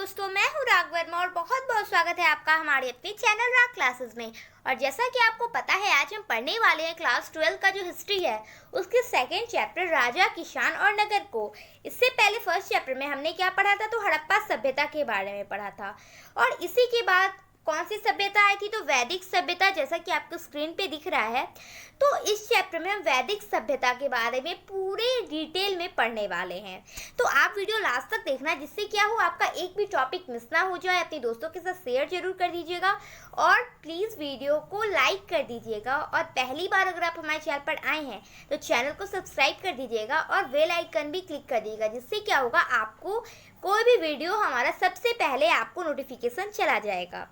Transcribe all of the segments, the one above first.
दोस्तों, मैं हूँ राग वर्मा और बहुत बहुत स्वागत है आपका हमारे अपने चैनल राग क्लासेस में। और जैसा कि आपको पता है, आज हम पढ़ने वाले हैं क्लास 12 का जो हिस्ट्री है उसके सेकेंड चैप्टर राजा, किसान और नगर को। इससे पहले फर्स्ट चैप्टर में हमने क्या पढ़ा था, तो हड़प्पा सभ्यता के बारे में पढ़ा था। और इसी के बाद कौन सी सभ्यता आई थी, तो वैदिक सभ्यता, जैसा कि आपको स्क्रीन पे दिख रहा है। तो इस चैप्टर में हम वैदिक सभ्यता के बारे में पूरे डिटेल में पढ़ने वाले हैं। तो आप वीडियो लास्ट तक देखना, जिससे क्या हो आपका एक भी टॉपिक मिस ना हो जाए। अपने दोस्तों के साथ शेयर जरूर कर दीजिएगा और प्लीज़ वीडियो को लाइक कर दीजिएगा। और पहली बार अगर आप हमारे चैनल पर आए हैं तो चैनल को सब्सक्राइब कर दीजिएगा और बेल आइकन भी क्लिक कर दीजिएगा, जिससे क्या होगा आपको कोई भी वीडियो हमारा सबसे पहले आपको नोटिफिकेशन चला जाएगा।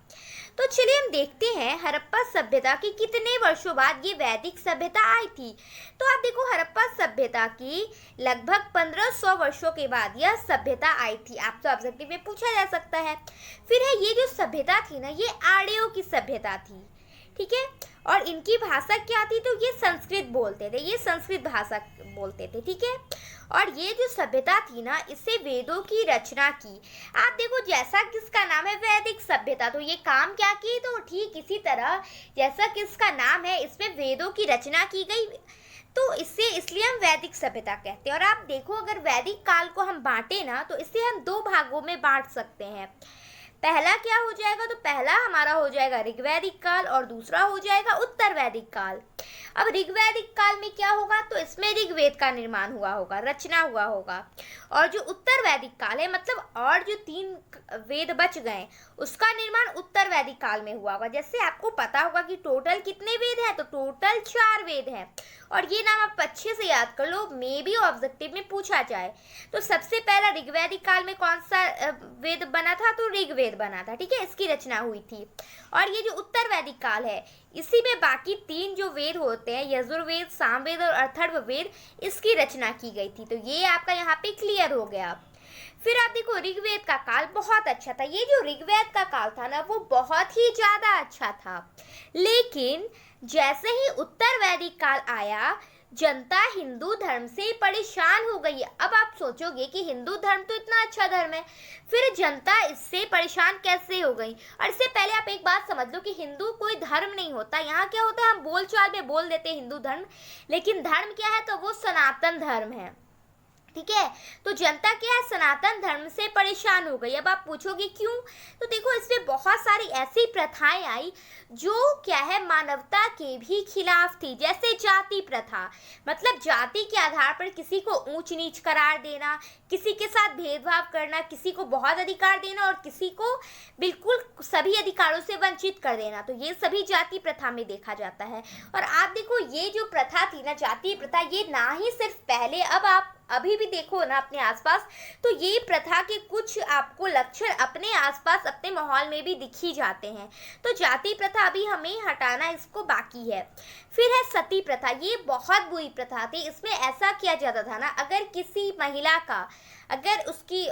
तो चलिए हम देखते हैं हड़प्पा सभ्यता की कितने वर्षों बाद ये वैदिक सभ्यता आई थी। तो आप देखो, हड़प्पा सभ्यता की लगभग 1500 वर्षों के बाद यह सभ्यता आई थी। आपसे ऑब्जेक्टिव में पूछा जा सकता है। फिर है ये जो सभ्यता थी ना, ये आर्यों की सभ्यता थी, ठीक है। और इनकी भाषा क्या थी, तो ये संस्कृत बोलते थे, ये संस्कृत भाषा बोलते थे, ठीक है। और ये जो सभ्यता थी ना, इससे वेदों की रचना की। आप देखो, जैसा किसका नाम है वैदिक सभ्यता, तो ये काम क्या की, तो ठीक इसी तरह जैसा किसका नाम है, इसमें वेदों की रचना की गई। तो इससे इसलिए हम वैदिक सभ्यता कहते हैं। और आप देखो, अगर वैदिक काल को हम बांटे ना, तो इसे हम दो भागों में बांट सकते हैं। पहला क्या हो जाएगा, तो पहला हमारा हो जाएगा ऋग्वैदिक काल और दूसरा हो जाएगा उत्तर वैदिक काल। अब ऋग्वैदिक काल में क्या होगा, तो इसमें ऋग्वेद का निर्माण हुआ होगा, रचना हुआ होगा। और जो उत्तर वैदिक काल है, मतलब और जो 3 वेद बच गए, उसका निर्माण उत्तर वैदिक काल में हुआ होगा। जैसे आपको पता होगा कि टोटल कितने वेद हैं, तो टोटल 4 वेद हैं। और ये नाम आप अच्छे से याद कर लो, मे भी ऑब्जेक्टिव में पूछा जाए। तो सबसे पहला ऋग्वैदिक काल में कौन सा वेद बना था, तो ऋग्वेद बना था, ठीक है, इसकी रचना हुई थी। और ये जो उत्तर वैदिक काल है, इसी में बाकी 3 जो वेद होते हैं, यजुर्वेद, सामवेद और अथर्ववेद, इसकी रचना की गई थी। तो ये आपका यहाँ पे क्लियर हो गया। फिर आप देखो, ऋग्वेद का काल बहुत अच्छा था। ये जो ऋग्वेद का काल था ना, वो बहुत ही ज्यादा अच्छा था। लेकिन जैसे ही उत्तर वैदिक काल आया, जनता हिंदू धर्म से परेशान हो गई। अब आप सोचोगे कि हिंदू धर्म तो इतना अच्छा धर्म है, फिर जनता इससे परेशान कैसे हो गई। और इससे पहले आप एक बात समझ लो कि हिंदू कोई धर्म नहीं होता। यहाँ क्या होता है, हम बोलचाल में बोल देते हैं हिंदू धर्म, लेकिन धर्म क्या है, तो वो सनातन धर्म है, ठीक है। तो जनता क्या है, सनातन धर्म से परेशान हो गई। अब आप पूछोगे क्यों, तो देखो, इसमें बहुत सारी ऐसी प्रथाएं आई जो क्या है, मानवता के भी खिलाफ थी। जैसे जाति प्रथा, मतलब जाति के आधार पर किसी को ऊंच नीच करार देना, किसी के साथ भेदभाव करना, किसी को बहुत अधिकार देना और किसी को बिल्कुल सभी अधिकारों से वंचित कर देना। तो ये सभी जाति प्रथा में देखा जाता है। और आप देखो, ये जो प्रथा थी ना, जाति प्रथा, ये ना ही सिर्फ पहले, अब आप अभी भी देखो ना अपने आसपास, तो ये प्रथा के कुछ आपको लक्षण अपने आसपास अपने माहौल में भी दिख ही जाते हैं। तो जाति प्रथा अभी हमें हटाना इसको बाकी है। फिर है सती प्रथा। ये बहुत बुरी प्रथा थी। इसमें ऐसा किया जाता था ना, अगर किसी महिला का, अगर उसकी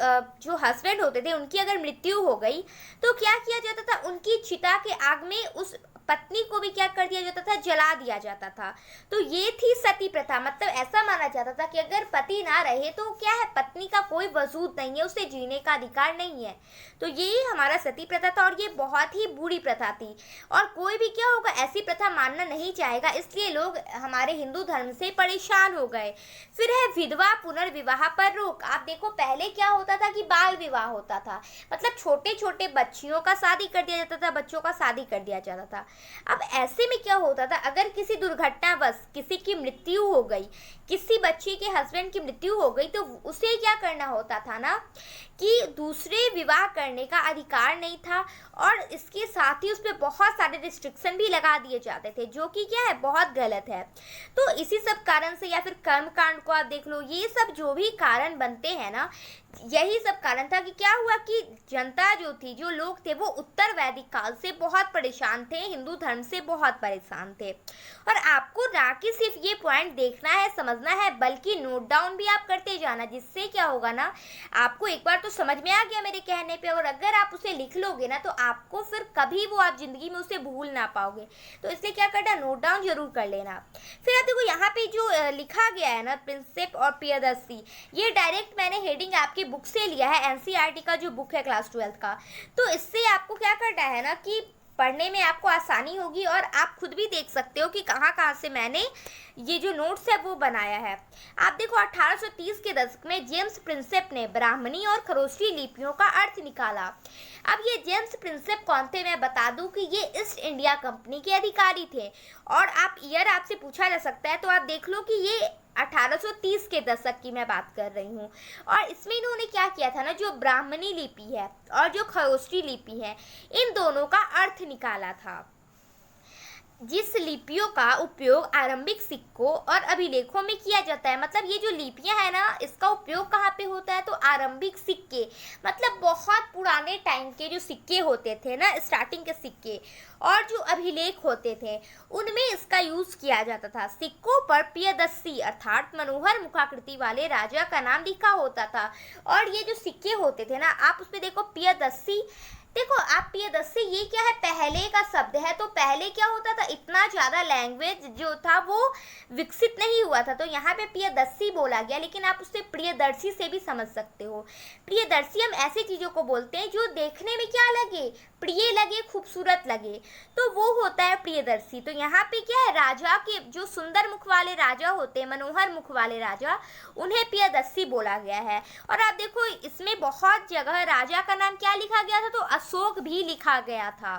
जो हस्बैंड होते थे, उनकी अगर मृत्यु हो गई, तो क्या किया जाता था, उनकी चिता के आग में उस पत्नी को भी क्या कर दिया जाता था, जला दिया जाता था। तो ये थी सती प्रथा। मतलब ऐसा माना जाता था कि अगर पति ना रहे तो क्या है, पत्नी का कोई वजूद नहीं है, उसे जीने का अधिकार नहीं है। तो ये हमारा सती प्रथा था और ये बहुत ही बुरी प्रथा थी। और कोई भी क्या होगा, ऐसी प्रथा मानना नहीं चाहेगा, इसलिए लोग हमारे हिंदू धर्म से परेशान हो गए। फिर है विधवा पुनर्विवाह पर रोक। आप देखो, पहले क्या होता था कि बाल विवाह होता था, मतलब छोटे छोटे बच्चियों का शादी कर दिया जाता था, बच्चों का शादी कर दिया जाता था। अब ऐसे में क्या होता था, अगर किसी दुर्घटनावश किसी की मृत्यु हो गई, किसी बच्चे के हस्बैंड की मृत्यु हो गई, तो उसे क्या करना होता था ना, कि दूसरे विवाह करने का अधिकार नहीं था। और इसके साथ ही उस पर बहुत सारे रिस्ट्रिक्शन भी लगा दिए जाते थे, जो कि क्या है, बहुत गलत है। तो इसी सब कारण से, या फिर कर्मकांड को आप देख लो, ये सब जो भी कारण बनते हैं ना, यही सब कारण था कि क्या हुआ कि जनता जो थी, जो लोग थे, वो उत्तर वैदिक काल से बहुत परेशान थे, हिंदू धर्म से बहुत परेशान थे। और आपको ना कि सिर्फ ये पॉइंट देखना है, समझना है, बल्कि नोट डाउन भी आप करते जाना, जिससे क्या होगा ना, आपको एक बार तो समझ में आ गया मेरे कहने पे, और अगर आप उसे लिख लोगे ना, तो आपको फिर कभी वो आप जिंदगी में उसे भूल ना पाओगे। तो इसलिए क्या करना, नोट डाउन जरूर कर लेना। फिर आप देखो, यहाँ पे जो लिखा गया है ना, प्रिंसेप और प्रियदर्शी, ये डायरेक्ट मैंने हेडिंग आपके बुक से लिया है, एनसीईआरटी का जो बुक है क्लास 12 का। तो इससे आपको क्या करना है ना कि पढ़ने में आपको आसानी होगी और आप खुद भी देख सकते हो कि कहाँ कहाँ से मैंने ये जो नोट्स है वो बनाया है। आप देखो 1830 के दशक में जेम्स प्रिंसेप ने ब्राह्मणी और खरोष्टी लिपियों का अर्थ निकाला। अब ये जेम्स प्रिंसेप कौन थे मैं बता दूं कि ये ईस्ट इंडिया कंपनी के अधिकारी थे। और आप ईयर आपसे पूछा जा सकता है तो आप देख लो कि ये 1830 के दशक की मैं बात कर रही हूँ। और इसमें इन्होंने क्या किया था ना, जो ब्राह्मणी लिपि है और जो खरोष्टी लिपि है, इन दोनों का अर्थ निकाला था। जिस लिपियों का उपयोग आरंभिक सिक्कों और अभिलेखों में किया जाता है, मतलब ये जो लिपियां है ना, इसका उपयोग कहाँ पे होता है तो आरंभिक सिक्के, मतलब बहुत पुराने टाइम के जो सिक्के होते थे ना, स्टार्टिंग के सिक्के और जो अभिलेख होते थे उनमें इसका यूज किया जाता था। सिक्कों पर प्रियदर्शी अर्थात मनोहर मुखाकृति वाले राजा का नाम लिखा होता था। और ये जो सिक्के होते थे ना, आप उसमें देखो प्रियदर्शी, देखो आप प्रियदर्शी ये क्या है, पहले का शब्द है। तो पहले क्या होता था, इतना ज़्यादा लैंग्वेज जो था वो विकसित नहीं हुआ था, तो यहाँ पे प्रियदर्शी बोला गया, लेकिन आप उससे प्रियदर्शी से भी समझ सकते हो। प्रियदर्शी हम ऐसी चीज़ों को बोलते हैं जो देखने में क्या लगे, प्रिय लगे, खूबसूरत लगे, तो वो होता है प्रियदर्शी। तो यहाँ पे क्या है, राजा के जो सुंदर मुख वाले राजा होते हैं, मनोहर मुख वाले राजा, उन्हें प्रियदर्शी बोला गया है। और आप देखो इसमें बहुत जगह राजा का नाम क्या लिखा गया था, तो अशोक भी लिखा गया था।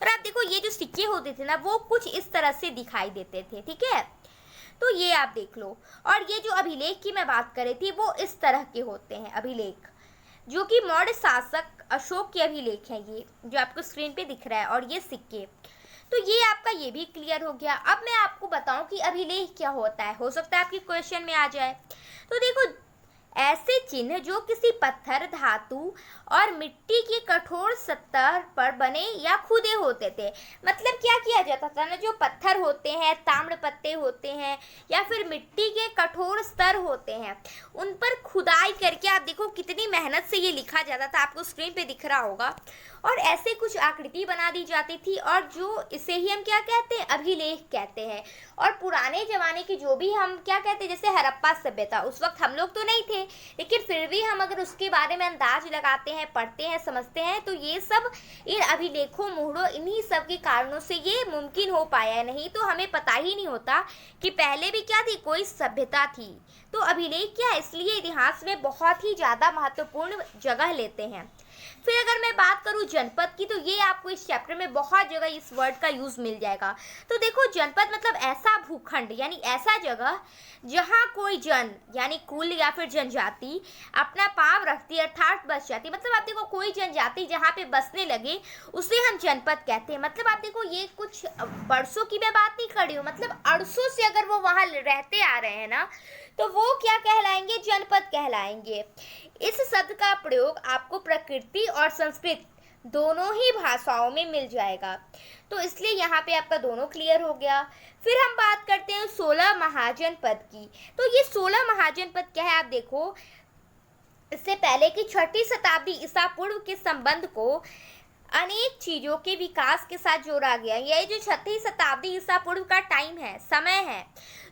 और आप देखो ये जो सिक्के होते थे ना, वो कुछ इस तरह से दिखाई देते थे, ठीक है। तो ये आप देख लो। और ये जो अभिलेख की मैं बात कर रही थी वो इस तरह के होते हैं अभिलेख, जो कि मौर्य शासक अशोक के अभिलेख हैं, ये जो आपको स्क्रीन पे दिख रहा है, और ये सिक्के। तो ये आपका ये भी क्लियर हो गया। अब मैं आपको बताऊं कि अभिलेख क्या होता है, हो सकता है आपके क्वेश्चन में आ जाए। तो देखो, ऐसे चिन्ह जो किसी पत्थर, धातु और मिट्टी की कठोर सतह पर बने या खुदे होते थे। मतलब क्या किया जाता था ना, जो पत्थर होते हैं, ताम्र पत्ते होते हैं या फिर मिट्टी के कठोर स्तर होते हैं, उन पर खुदाई करके, आप देखो कितनी मेहनत से ये लिखा जाता था, आपको स्क्रीन पे दिख रहा होगा। और ऐसे कुछ आकृति बना दी जाती थी, और जो इसे ही हम क्या कहते हैं, अभिलेख कहते हैं। और पुराने ज़माने की जो भी हम क्या कहते हैं, जैसे हड़प्पा सभ्यता, उस वक्त हम लोग तो नहीं थे, लेकिन फिर भी हम अगर उसके बारे में अंदाज लगाते हैं, पढ़ते हैं, समझते हैं, तो ये सब इन अभिलेखों, मोहरों, इन्हीं सब के कारणों से ये मुमकिन हो पाया है। नहीं तो हमें पता ही नहीं होता कि पहले भी क्या थी, कोई सभ्यता थी। तो अभिलेख क्या है, इसलिए इतिहास में बहुत ही ज़्यादा महत्वपूर्ण जगह लेते हैं। फिर अगर मैं बात करूं जनपद की, तो ये आपको इस चैप्टर में बहुत जगह इस वर्ड का यूज मिल जाएगा। तो देखो, जनपद मतलब ऐसा भूखंड, यानी ऐसा जगह जहां कोई जन यानी कुल या फिर जनजाति अपना पांव रखती है, अर्थात बस जाती। मतलब आप देखो, कोई जनजाति जहां पे बसने लगे उसे हम जनपद कहते हैं। मतलब आप देखो, ये कुछ वर्षों की मैं बात नहीं कर रही हूँ, मतलब अरसों से अगर वो वहां रहते आ रहे हैं ना, तो वो क्या कहलाएंगे, जनपद कहलाएंगे। इस शब्द का प्रयोग आपको प्रकृति और संस्कृत दोनों ही भाषाओं में मिल जाएगा, तो इसलिए यहाँ पे आपका दोनों क्लियर हो गया। फिर हम बात करते हैं 16 महाजनपद की। तो ये 16 महाजनपद क्या है, आप देखो, इससे पहले की 6ठी शताब्दी ईसा पूर्व के संबंध को अनेक चीज़ों के विकास के साथ जोड़ा गया। ये जो 6ठी शताब्दी ईसा पूर्व का टाइम है, समय है,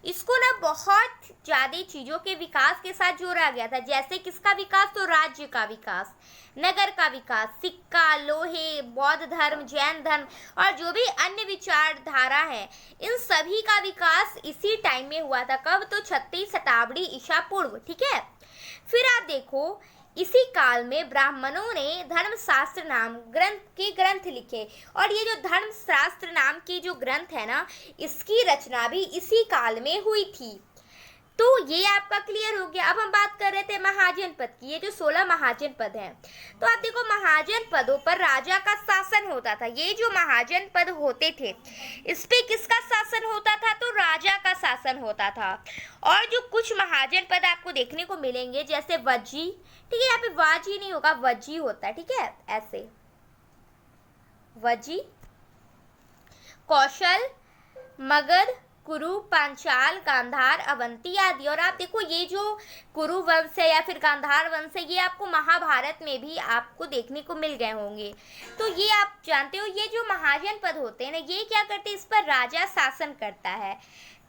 इसको ना बहुत ज़्यादा चीज़ों के विकास के साथ जोड़ा गया था। जैसे किसका विकास, तो राज्य का विकास, नगर का विकास, सिक्का, लोहे, बौद्ध धर्म, जैन धर्म और जो भी अन्य विचारधारा है, इन सभी का विकास इसी टाइम में हुआ था। कब, तो 6ठी शताब्दी ईसा पूर्व, ठीक है। फिर आप देखो, इसी काल में ब्राह्मणों ने धर्मशास्त्र नाम ग्रंथ लिखे, और ये जो धर्मशास्त्र नाम की जो ग्रंथ है ना, इसकी रचना भी इसी काल में हुई थी। तो ये आपका क्लियर हो गया। अब हम बात कर रहे थे महाजनपद की, ये जो 16 महाजनपद हैं। तो आप देखो, महाजनपदों पर राजा का शासन होता था। ये जो महाजनपद होते थे, इस पे किसका शासन होता था, तो राजा का शासन होता था। और जो कुछ महाजनपद आपको देखने को मिलेंगे, जैसे वज्जी, ठीक है, यहाँ पे वाजी नहीं होगा, वज्जी होता है, ठीक है, ऐसे वज्जी, कौशल, मगध, कुरु, पांचाल, गांधार, अवंती आदि। और आप देखो, ये जो कुरु वंश है या फिर गांधार वंश है, ये आपको महाभारत में भी आपको देखने को मिल गए होंगे। तो ये आप जानते हो, ये जो महाजनपद होते हैं ना, ये क्या करते हैं, इस पर राजा शासन करता है।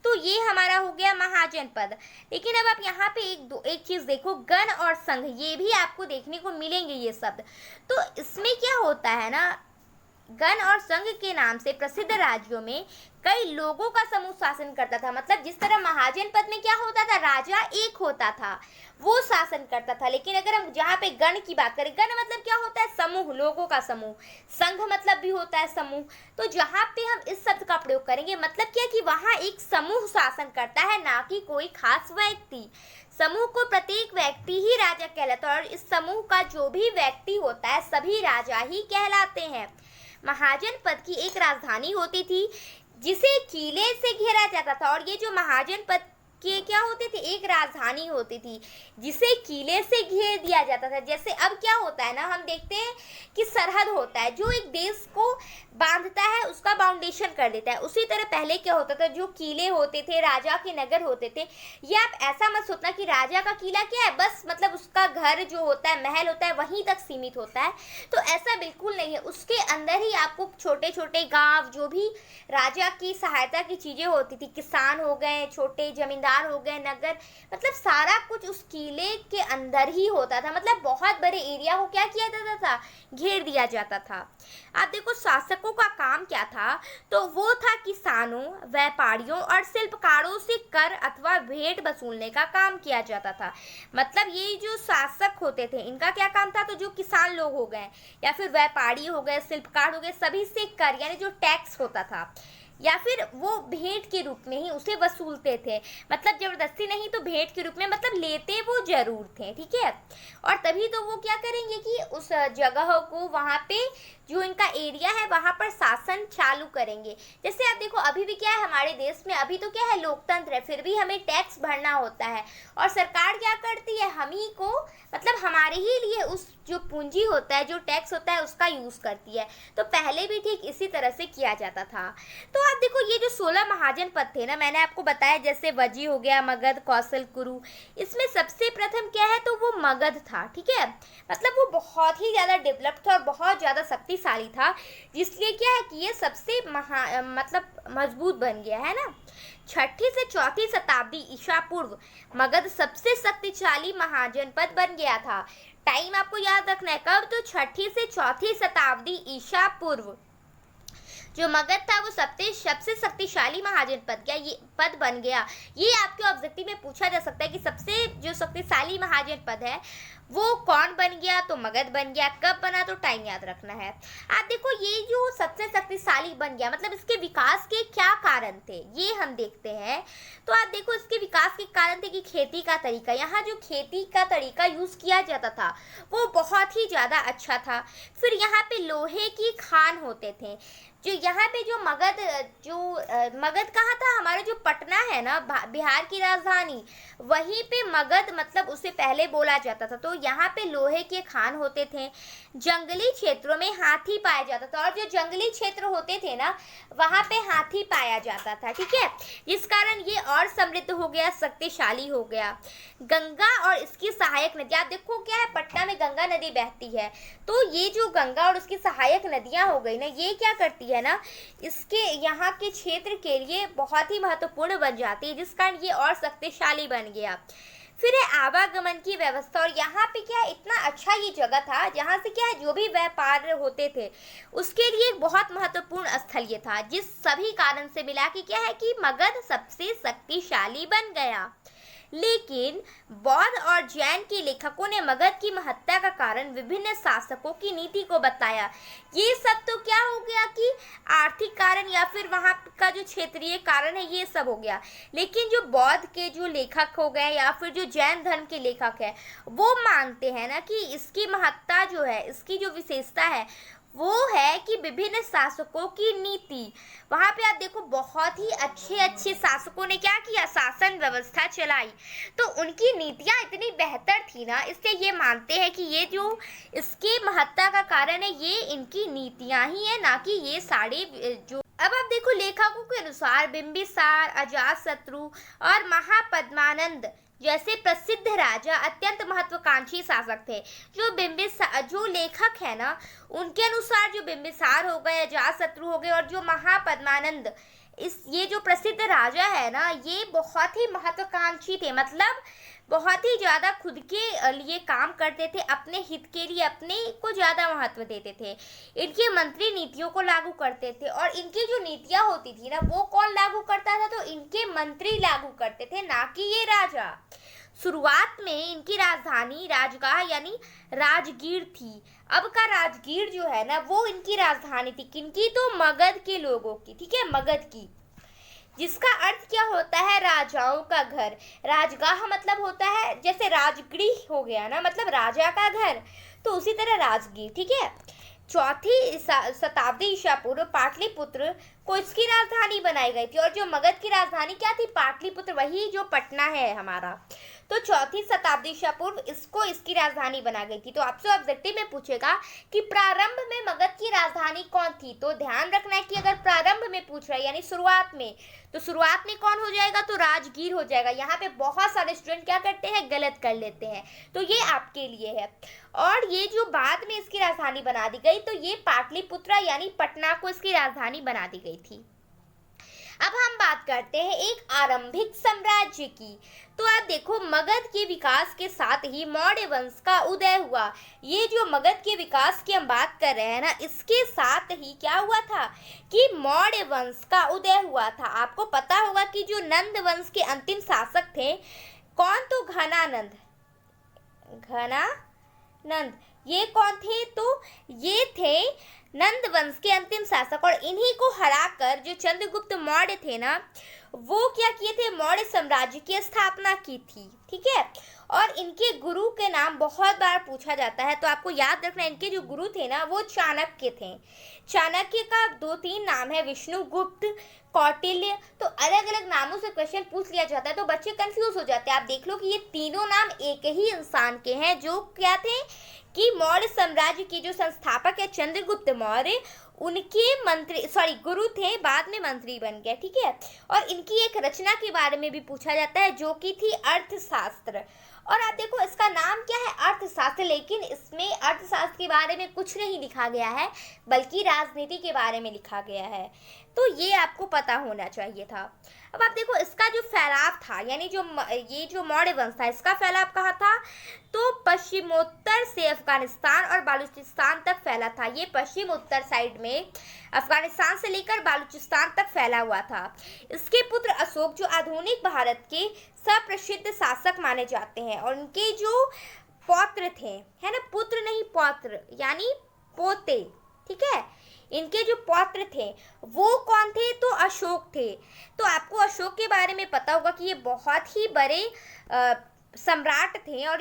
तो ये हमारा हो गया महाजनपद। लेकिन अब आप यहाँ पे एक चीज देखो, गण और संघ, ये भी आपको देखने को मिलेंगे ये शब्द। तो इसमें क्या होता है ना, गण और संघ के नाम से प्रसिद्ध राज्यों में कई लोगों का समूह शासन करता था। मतलब जिस तरह महाजनपद में क्या होता था, राजा एक होता था, वो शासन करता था। लेकिन अगर हम जहाँ पे गण की बात करें, गण मतलब क्या होता है, समूह, लोगों का समूह। संघ मतलब भी होता है समूह। तो जहाँ पे हम इस शब्द का प्रयोग करेंगे, मतलब क्या कि वहाँ एक समूह शासन करता है, ना कि कोई खास व्यक्ति। समूह को प्रत्येक व्यक्ति ही राजा कहलाता है, और इस समूह का जो भी व्यक्ति होता है सभी राजा ही कहलाते हैं। महाजनपद की एक राजधानी होती थी जिसे किले से घेरा जाता था। और ये जो महाजनपद के क्या होते थे, एक राजधानी होती थी जिसे किले से घेर दिया जाता था। जैसे अब क्या होता है ना, हम देखते हैं कि सरहद होता है जो एक देश को बांधता है, उसका बाउंडेशन कर देता है। उसी तरह पहले क्या होता था, जो किले होते थे, राजा के नगर होते थे। ये आप ऐसा मत सोचना कि राजा का किला क्या है, बस मतलब उसका घर जो होता है, महल होता है, वहीं तक सीमित होता है। तो ऐसा बिल्कुल नहीं है, उसके अंदर ही आपको छोटे छोटे गांव, जो भी राजा की सहायता की चीजें होती थी, किसान हो गए, छोटे जमींदार हो गए, नगर, मतलब सारा कुछ उस किले के अंदर ही होता था। मतलब बहुत बड़े एरिया को क्या किया जाता था, घेर दिया जाता था। आप देखो शासकों का काम क्या था, तो वो था किसानों, व्यापारियों और शिल्पकारों से कर अथवा भेंट वसूलने का काम किया जाता था। मतलब ये जो शासक होते थे, इनका क्या काम था, तो जो किसान लोग हो गए या फिर व्यापारी हो गए, शिल्पकार हो गए, सभी से कर यानी जो टैक्स होता था, या फिर वो भेंट के रूप में ही उसे वसूलते थे। मतलब जबरदस्ती नहीं, तो भेंट के रूप में, मतलब लेते वो जरूर थे, ठीक है। और तभी तो वो क्या करेंगे कि उस जगह को, वहाँ पे जो इनका एरिया है, वहाँ पर शासन चालू करेंगे। जैसे आप देखो, अभी भी क्या है हमारे देश में, अभी तो क्या है, लोकतंत्र है, फिर भी हमें टैक्स भरना होता है। और सरकार क्या करती है, हम ही को, मतलब हमारे ही लिए उस जो पूंजी होता है, जो टैक्स होता है, उसका यूज करती है। तो पहले भी ठीक इसी तरह से किया जाता था। तो आप देखो, ये जो 16 महाजनपद थे ना, मैंने आपको बताया, जैसे वजी हो गया, मगध, कौशल, कुरु, इसमें सबसे प्रथम क्या है, तो वो मगध था, ठीक है। मतलब वो बहुत ही ज्यादा डेवलप्ड था और बहुत ज्यादा शक्तिशाली था, जिसलिए क्या है कि ये सबसे मतलब मजबूत बन गया है ना। 6ठी से 4ठी शताब्दी ईसा पूर्व मगध सबसे शक्तिशाली महाजनपद बन गया था। टाइम आपको याद रखना है, कब, तो 6ठी से 4ठी शताब्दी ईसा पूर्व जो मगध था वो सबसे शक्तिशाली महाजनपद क्या ये पद बन गया। ये आपके ऑब्जेक्टिव में पूछा जा सकता है कि सबसे जो शक्तिशाली महाजनपद है वो कौन बन गया, तो मगध बन गया। कब बना, तो टाइम याद रखना है। आप देखो, ये जो सबसे शक्तिशाली बन गया, मतलब इसके विकास के क्या कारण थे, ये हम देखते हैं। तो आप देखो, इसके विकास के कारण थे कि खेती का तरीका, यहाँ जो खेती का तरीका यूज किया जाता था वो बहुत ही ज्यादा अच्छा था। फिर यहाँ पे लोहे की खान होते थे। जो यहाँ पे जो मगध कहाँ था, हमारा जो पटना है ना, बिहार की राजधानी, वहीं पे मगध मतलब उसे पहले बोला जाता था। तो यहाँ पे लोहे के खान होते थे। जंगली क्षेत्रों में हाथी पाया जाता था, और जो जंगली क्षेत्र होते थे ना, वहाँ पे हाथी पाया जाता था, ठीक है। जिस कारण ये और समृद्ध हो गया, शक्तिशाली हो गया। गंगा और इसकी सहायक नदी, आप देखो क्या है, पटना में गंगा नदी बहती है। तो ये जो गंगा और उसकी सहायक नदियां हो गई ना, ये क्या करती है ना, इसके यहाँ के क्षेत्र के लिए बहुत ही महत्वपूर्ण बन जाती है, जिस कारण ये और शक्तिशाली बन गया। फिर है आवागमन की व्यवस्था, और यहाँ पे क्या है, इतना अच्छा ये जगह था जहाँ से क्या है, जो भी व्यापार होते थे उसके लिए एक बहुत महत्वपूर्ण स्थल ये था, जिस सभी कारण से मिला कि क्या है कि मगध सबसे शक्तिशाली बन गया। लेकिन बौद्ध और जैन के लेखकों ने मगध की महत्ता का कारण विभिन्न शासकों की नीति को बताया। ये सब तो क्या हो गया कि आर्थिक कारण या फिर वहाँ का जो क्षेत्रीय कारण है, ये सब हो गया। लेकिन जो बौद्ध के जो लेखक हो गए या फिर जो जैन धर्म के लेखक है, वो मानते हैं ना कि इसकी महत्ता जो है, इसकी जो विशेषता है वो है कि विभिन्न शासकों की नीति, वहां पे आप देखो बहुत ही अच्छे शासकों ने क्या किया, शासन व्यवस्था चलाई। तो उनकी नीतियां इतनी बेहतर थी ना, इसलिए ये मानते हैं कि ये जो इसकी महत्ता का कारण है, ये इनकी नीतियां ही है, ना कि ये सारे जो। अब आप देखो, लेखकों के अनुसार बिंबिसार, अजातशत्रु और महापद्मानंद जैसे प्रसिद्ध राजा अत्यंत महत्वाकांक्षी शासक थे। जो लेखक है ना, उनके अनुसार जो बिंबिसार हो गए, अजातशत्रु हो गए और जो महापद्मानंद, ये जो प्रसिद्ध राजा है ना, ये बहुत ही महत्वाकांक्षी थे, मतलब बहुत ही ज़्यादा खुद के लिए काम करते थे, अपने हित के लिए अपने को ज़्यादा महत्व देते थे। इनके मंत्री नीतियों को लागू करते थे, और इनकी जो नीतियाँ होती थी ना, वो कौन लागू करता था? तो इनके मंत्री लागू करते थे, ना कि ये राजा। शुरुआत में इनकी राजधानी राजगाह यानी राजगीर थी। अब का राजगीर जो है ना, वो इनकी राजधानी थी। किनकी? तो मगध के लोगों की, ठीक है, मगध की, जिसका अर्थ क्या होता है? राजाओं का घर। राजगाह मतलब होता है जैसे राजगृह हो गया ना, मतलब राजा का घर, तो उसी तरह राजगीर, ठीक है। चौथी शताब्दी ईसा पूर्व पाटलिपुत्र को इसकी राजधानी बनाई गई थी, और जो मगध की राजधानी क्या थी? पाटलिपुत्र, वही जो पटना है हमारा। तो चौथी शताब्दी ईसा पूर्व इसको इसकी राजधानी बना गई थी। तो आपसे ऑब्जेक्टिव में पूछेगा कि प्रारंभ में मगध की राजधानी कौन थी? तो ध्यान रखना है कि अगर प्रारंभ में पूछ रहा है यानी शुरुआत में, तो शुरुआत में कौन हो जाएगा? तो राजगीर हो जाएगा। यहाँ पे बहुत सारे स्टूडेंट क्या करते हैं? गलत कर लेते हैं, तो ये आपके लिए है। और ये जो बाद में इसकी राजधानी बना दी गई, तो ये पाटलिपुत्रा यानी पटना को इसकी राजधानी बना दी गई थी। अब हम बात करते हैं एक आरंभिक साम्राज्य की। तो आप देखो, मगध के विकास के साथ ही मौर्य वंश का उदय हुआ। ये जो मगध के विकास की हम बात कर रहे हैं ना, इसके साथ ही क्या हुआ था कि मौर्य वंश का उदय हुआ था। आपको पता होगा कि जो नंद वंश के अंतिम शासक थे कौन? तो घनानंद। घनानंद ये कौन थे? तो ये थे नंद वंश के अंतिम शासक, और इन्हीं को हराकर जो चंद्रगुप्त मौर्य थे ना, वो क्या किए थे? मौर्य साम्राज्य की स्थापना की थी, ठीक है। और इनके गुरु के नाम बहुत बार पूछा जाता है, तो आपको याद रखना, इनके जो गुरु थे ना, वो चाणक्य थे। चाणक्य का 2-3 नाम है, विष्णुगुप्त, कौटिल्य। तो अलग अलग नामों से क्वेश्चन पूछ लिया जाता है, तो बच्चे कंफ्यूज हो जाते हैं। आप देख लो कि ये तीनों नाम एक ही इंसान के हैं, जो क्या थे कि मौर्य साम्राज्य के जो संस्थापक है चंद्रगुप्त मौर्य, उनके गुरु थे, बाद में मंत्री बन गए, ठीक है। और इनकी एक रचना के बारे में भी पूछा जाता है, जो कि थी अर्थशास्त्र। और आप देखो, इसका नाम क्या है? अर्थशास्त्र, लेकिन इसमें अर्थशास्त्र के बारे में कुछ नहीं लिखा गया है, बल्कि राजनीति के बारे में लिखा गया है। तो ये आपको पता होना चाहिए था। अब आप देखो, इसका जो फैलाव था, यानी ये जो मौर्य वंश था, इसका फैलाव कहाँ था? तो पश्चिमोत्तर से अफगानिस्तान और बालूचिस्तान तक फैला था। ये पश्चिम उत्तर साइड में अफगानिस्तान से लेकर बालूचिस्तान तक फैला हुआ था। इसके पुत्र अशोक, जो आधुनिक भारत के सुप्रसिद्ध शासक माने जाते हैं, और उनके जो पौत्र थे, है ना, पुत्र नहीं पौत्र यानी पोते, ठीक है, इनके जो पौत्र थे वो कौन थे? तो अशोक थे। तो आपको अशोक के बारे में पता होगा कि ये बहुत ही बड़े सम्राट थे, और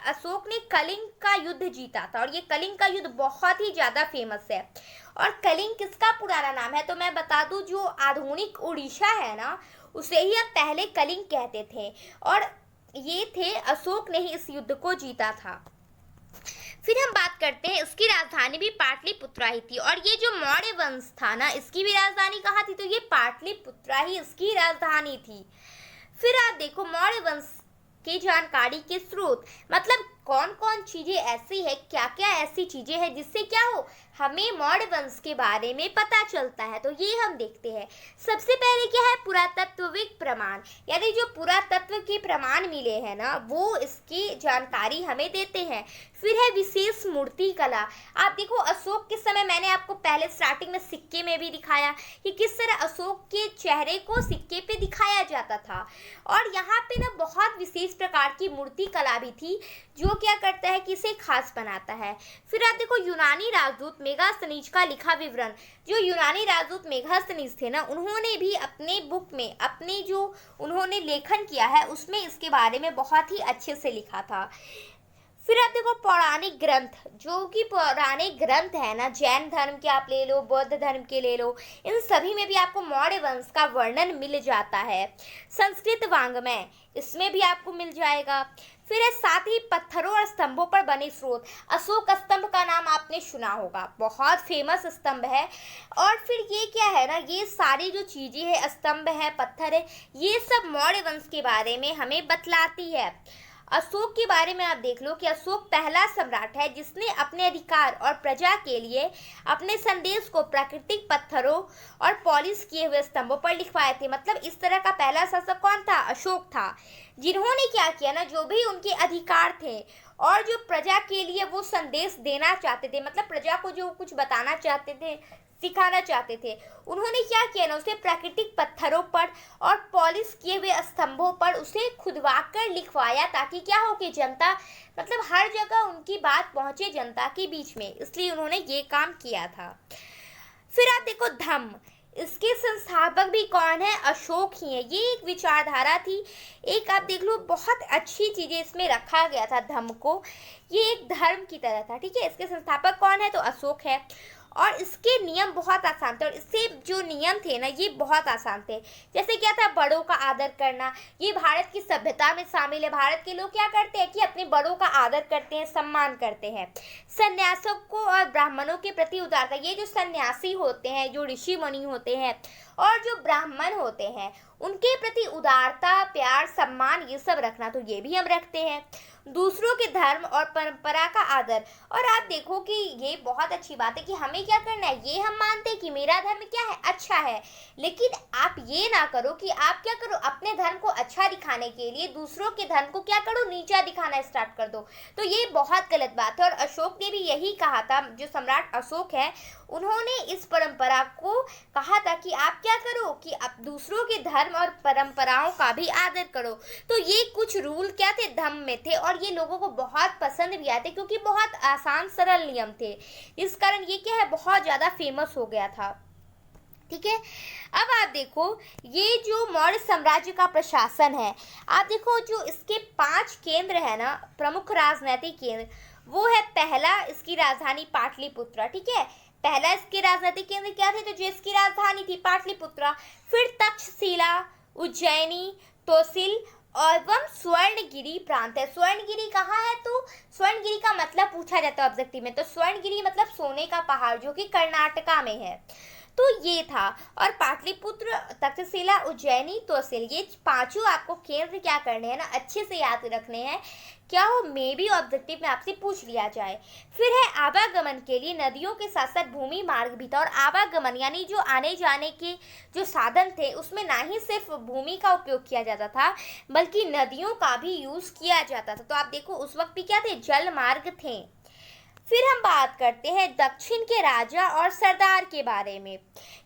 अशोक ने कलिंग का युद्ध जीता था, और ये कलिंग का युद्ध बहुत ही ज़्यादा फेमस है। और कलिंग किसका पुराना नाम है? तो मैं बता दूं, जो आधुनिक उड़ीसा है ना, उसे ही हम पहले कलिंग कहते थे, और ये थे अशोक ने ही इस युद्ध को जीता था। फिर हम बात करते हैं, इसकी राजधानी भी पाटलिपुत्रा ही थी, और ये जो मौर्य वंश था ना, इसकी भी राजधानी कहाँ थी? तो ये पाटलिपुत्रा ही इसकी राजधानी थी। फिर आप देखो, मौर्य वंश की जानकारी के स्रोत, मतलब कौन कौन चीजें ऐसी है, क्या क्या ऐसी चीजें हैं जिससे क्या हो, हमें मौर्य वंश के बारे में पता चलता है। तो ये हम देखते हैं। सबसे पहले क्या है? पुरातत्विक प्रमाण, यानी जो पुरातत्व के प्रमाण मिले हैं ना, वो इसकी जानकारी हमें देते हैं। फिर है विशेष मूर्ति कला। आप देखो, अशोक के समय मैंने आपको पहले स्टार्टिंग में सिक्के में भी दिखाया कि किस तरह अशोक के चेहरे को सिक्के पे दिखाया जाता था, और यहाँ पे ना बहुत विशेष प्रकार की मूर्ति कला भी थी, जो क्या करता है कि इसे खास बनाता है। फिर आप देखो, यूनानी राजदूत मेगास्थनीज का लिखा विवरण। जो यूनानी राजदूत मेगास्थनीज थे ना, उन्होंने भी अपने बुक में अपने जो उन्होंने लेखन किया है, उसमें इसके बारे में बहुत ही अच्छे से लिखा था। फिर आप देखो, पौराणिक ग्रंथ, जो कि पौराणिक ग्रंथ है ना, जैन धर्म के आप ले लो, बौद्ध धर्म के ले लो, इन सभी में भी आपको मौर्य वंश का वर्णन मिल जाता है। संस्कृत वाङ्मय, इसमें भी आपको मिल जाएगा। फिर है साथ ही पत्थरों और स्तंभों पर बने स्रोत। अशोक स्तंभ का नाम आपने सुना होगा, बहुत फेमस स्तंभ है। और फिर ये क्या है ना, ये सारी जो चीज़ें हैं, स्तंभ है, पत्थर है, ये सब मौर्य वंश के बारे में हमें बतलाती है। अशोक के बारे में आप देख लो कि अशोक पहला सम्राट है जिसने अपने अधिकार और प्रजा के लिए अपने संदेश को प्राकृतिक पत्थरों और पॉलिश किए हुए स्तंभों पर लिखवाए थे। मतलब इस तरह का पहला शासक कौन था? अशोक था, जिन्होंने क्या किया ना, जो भी उनके अधिकार थे और जो प्रजा के लिए वो संदेश देना चाहते थे, मतलब प्रजा को जो कुछ बताना चाहते थे, सिखाना चाहते थे, उन्होंने क्या किया ना, उसे प्राकृतिक पत्थरों पर और पॉलिश किए हुए स्तंभों पर उसे खुदवा कर लिखवाया, ताकि क्या हो कि जनता, मतलब हर जगह उनकी बात पहुंचे जनता के बीच में, इसलिए उन्होंने ये काम किया था। फिर आप देखो धम्म, इसके संस्थापक भी कौन है? अशोक ही है। ये एक विचारधारा थी, एक आप देख लो बहुत अच्छी चीजें इसमें रखा गया था धम्म को, ये एक धर्म की तरह था, ठीक है। इसके संस्थापक कौन है? तो अशोक है। और इसके नियम बहुत आसान थे, और इससे जो नियम थे ना ये बहुत आसान थे। जैसे क्या था? बड़ों का आदर करना, ये भारत की सभ्यता में शामिल है। भारत के लोग क्या करते हैं कि अपने बड़ों का आदर करते हैं, सम्मान करते हैं। सन्यासों और ब्राह्मणों के प्रति उदारता, ये जो सन्यासी होते हैं, जो ऋषि मुनि होते हैं और जो ब्राह्मण होते हैं, उनके प्रति उदारता, प्यार, सम्मान, ये सब रखना, तो ये भी हम रखते हैं। दूसरों के धर्म और परंपरा का आदर, और आप देखो कि ये बहुत अच्छी बात है कि हमें क्या करना है, ये हम मानते हैं कि मेरा धर्म क्या है? अच्छा है, लेकिन आप ये ना करो कि आप क्या करो, अपने धर्म को अच्छा दिखाने के लिए दूसरों के धर्म को क्या करो, नीचा दिखाना स्टार्ट कर दो। तो ये बहुत गलत बात है, और अशोक ने भी यही कहा था, जो सम्राट अशोक है उन्होंने इस परंपरा को कहा था कि आप क्या करो कि आप दूसरों के धर्म और परंपराओं का भी आदर करो। तो ये कुछ रूल क्या थे? धम्म में थे, और ये लोगों को बहुत पसंद भी आते क्योंकि बहुत आसान सरल नियम थे, इस कारण ये क्या है, बहुत ज़्यादा फेमस हो गया था, ठीक है। अब आप देखो ये जो मौर्य साम्राज्य का प्रशासन है, आप देखो जो इसके 5 केंद्र है ना, प्रमुख राजनीतिक केंद्र, वो है पहला इसकी राजधानी पाटलिपुत्र, ठीक है। पहला इसके राजनीतिक केंद्र क्या थे? तो जो इसकी राजधानी थी पाटलिपुत्र, फिर तक्षशिला, उज्जैनी, तोसिल एवं स्वर्णगिरी प्रांत है। स्वर्णगिरी कहाँ है? तो स्वर्णगिरी का मतलब पूछा जाता है ऑब्जेक्टिव में, तो स्वर्णगिरी मतलब सोने का पहाड़, जो कि कर्नाटका में है। तो ये था, और पाटलिपुत्र, तक्षशिला, उज्जैनी, तोसिल, ये 5 आपको केंद्र क्या करने हैं ना, अच्छे से याद रखने हैं, क्या हो मे भी ऑब्जेक्टिव में आपसे पूछ लिया जाए। फिर है आवागमन के लिए नदियों के साथ साथ भूमि मार्ग भी था, और आवागमन यानी जो आने जाने के जो साधन थे उसमें ना ही सिर्फ भूमि का उपयोग किया जाता था बल्कि नदियों का भी यूज किया जाता था। तो आप देखो उस वक्त भी क्या थे, जल मार्ग थे। फिर हम बात करते हैं दक्षिण के राजा और सरदार के बारे में,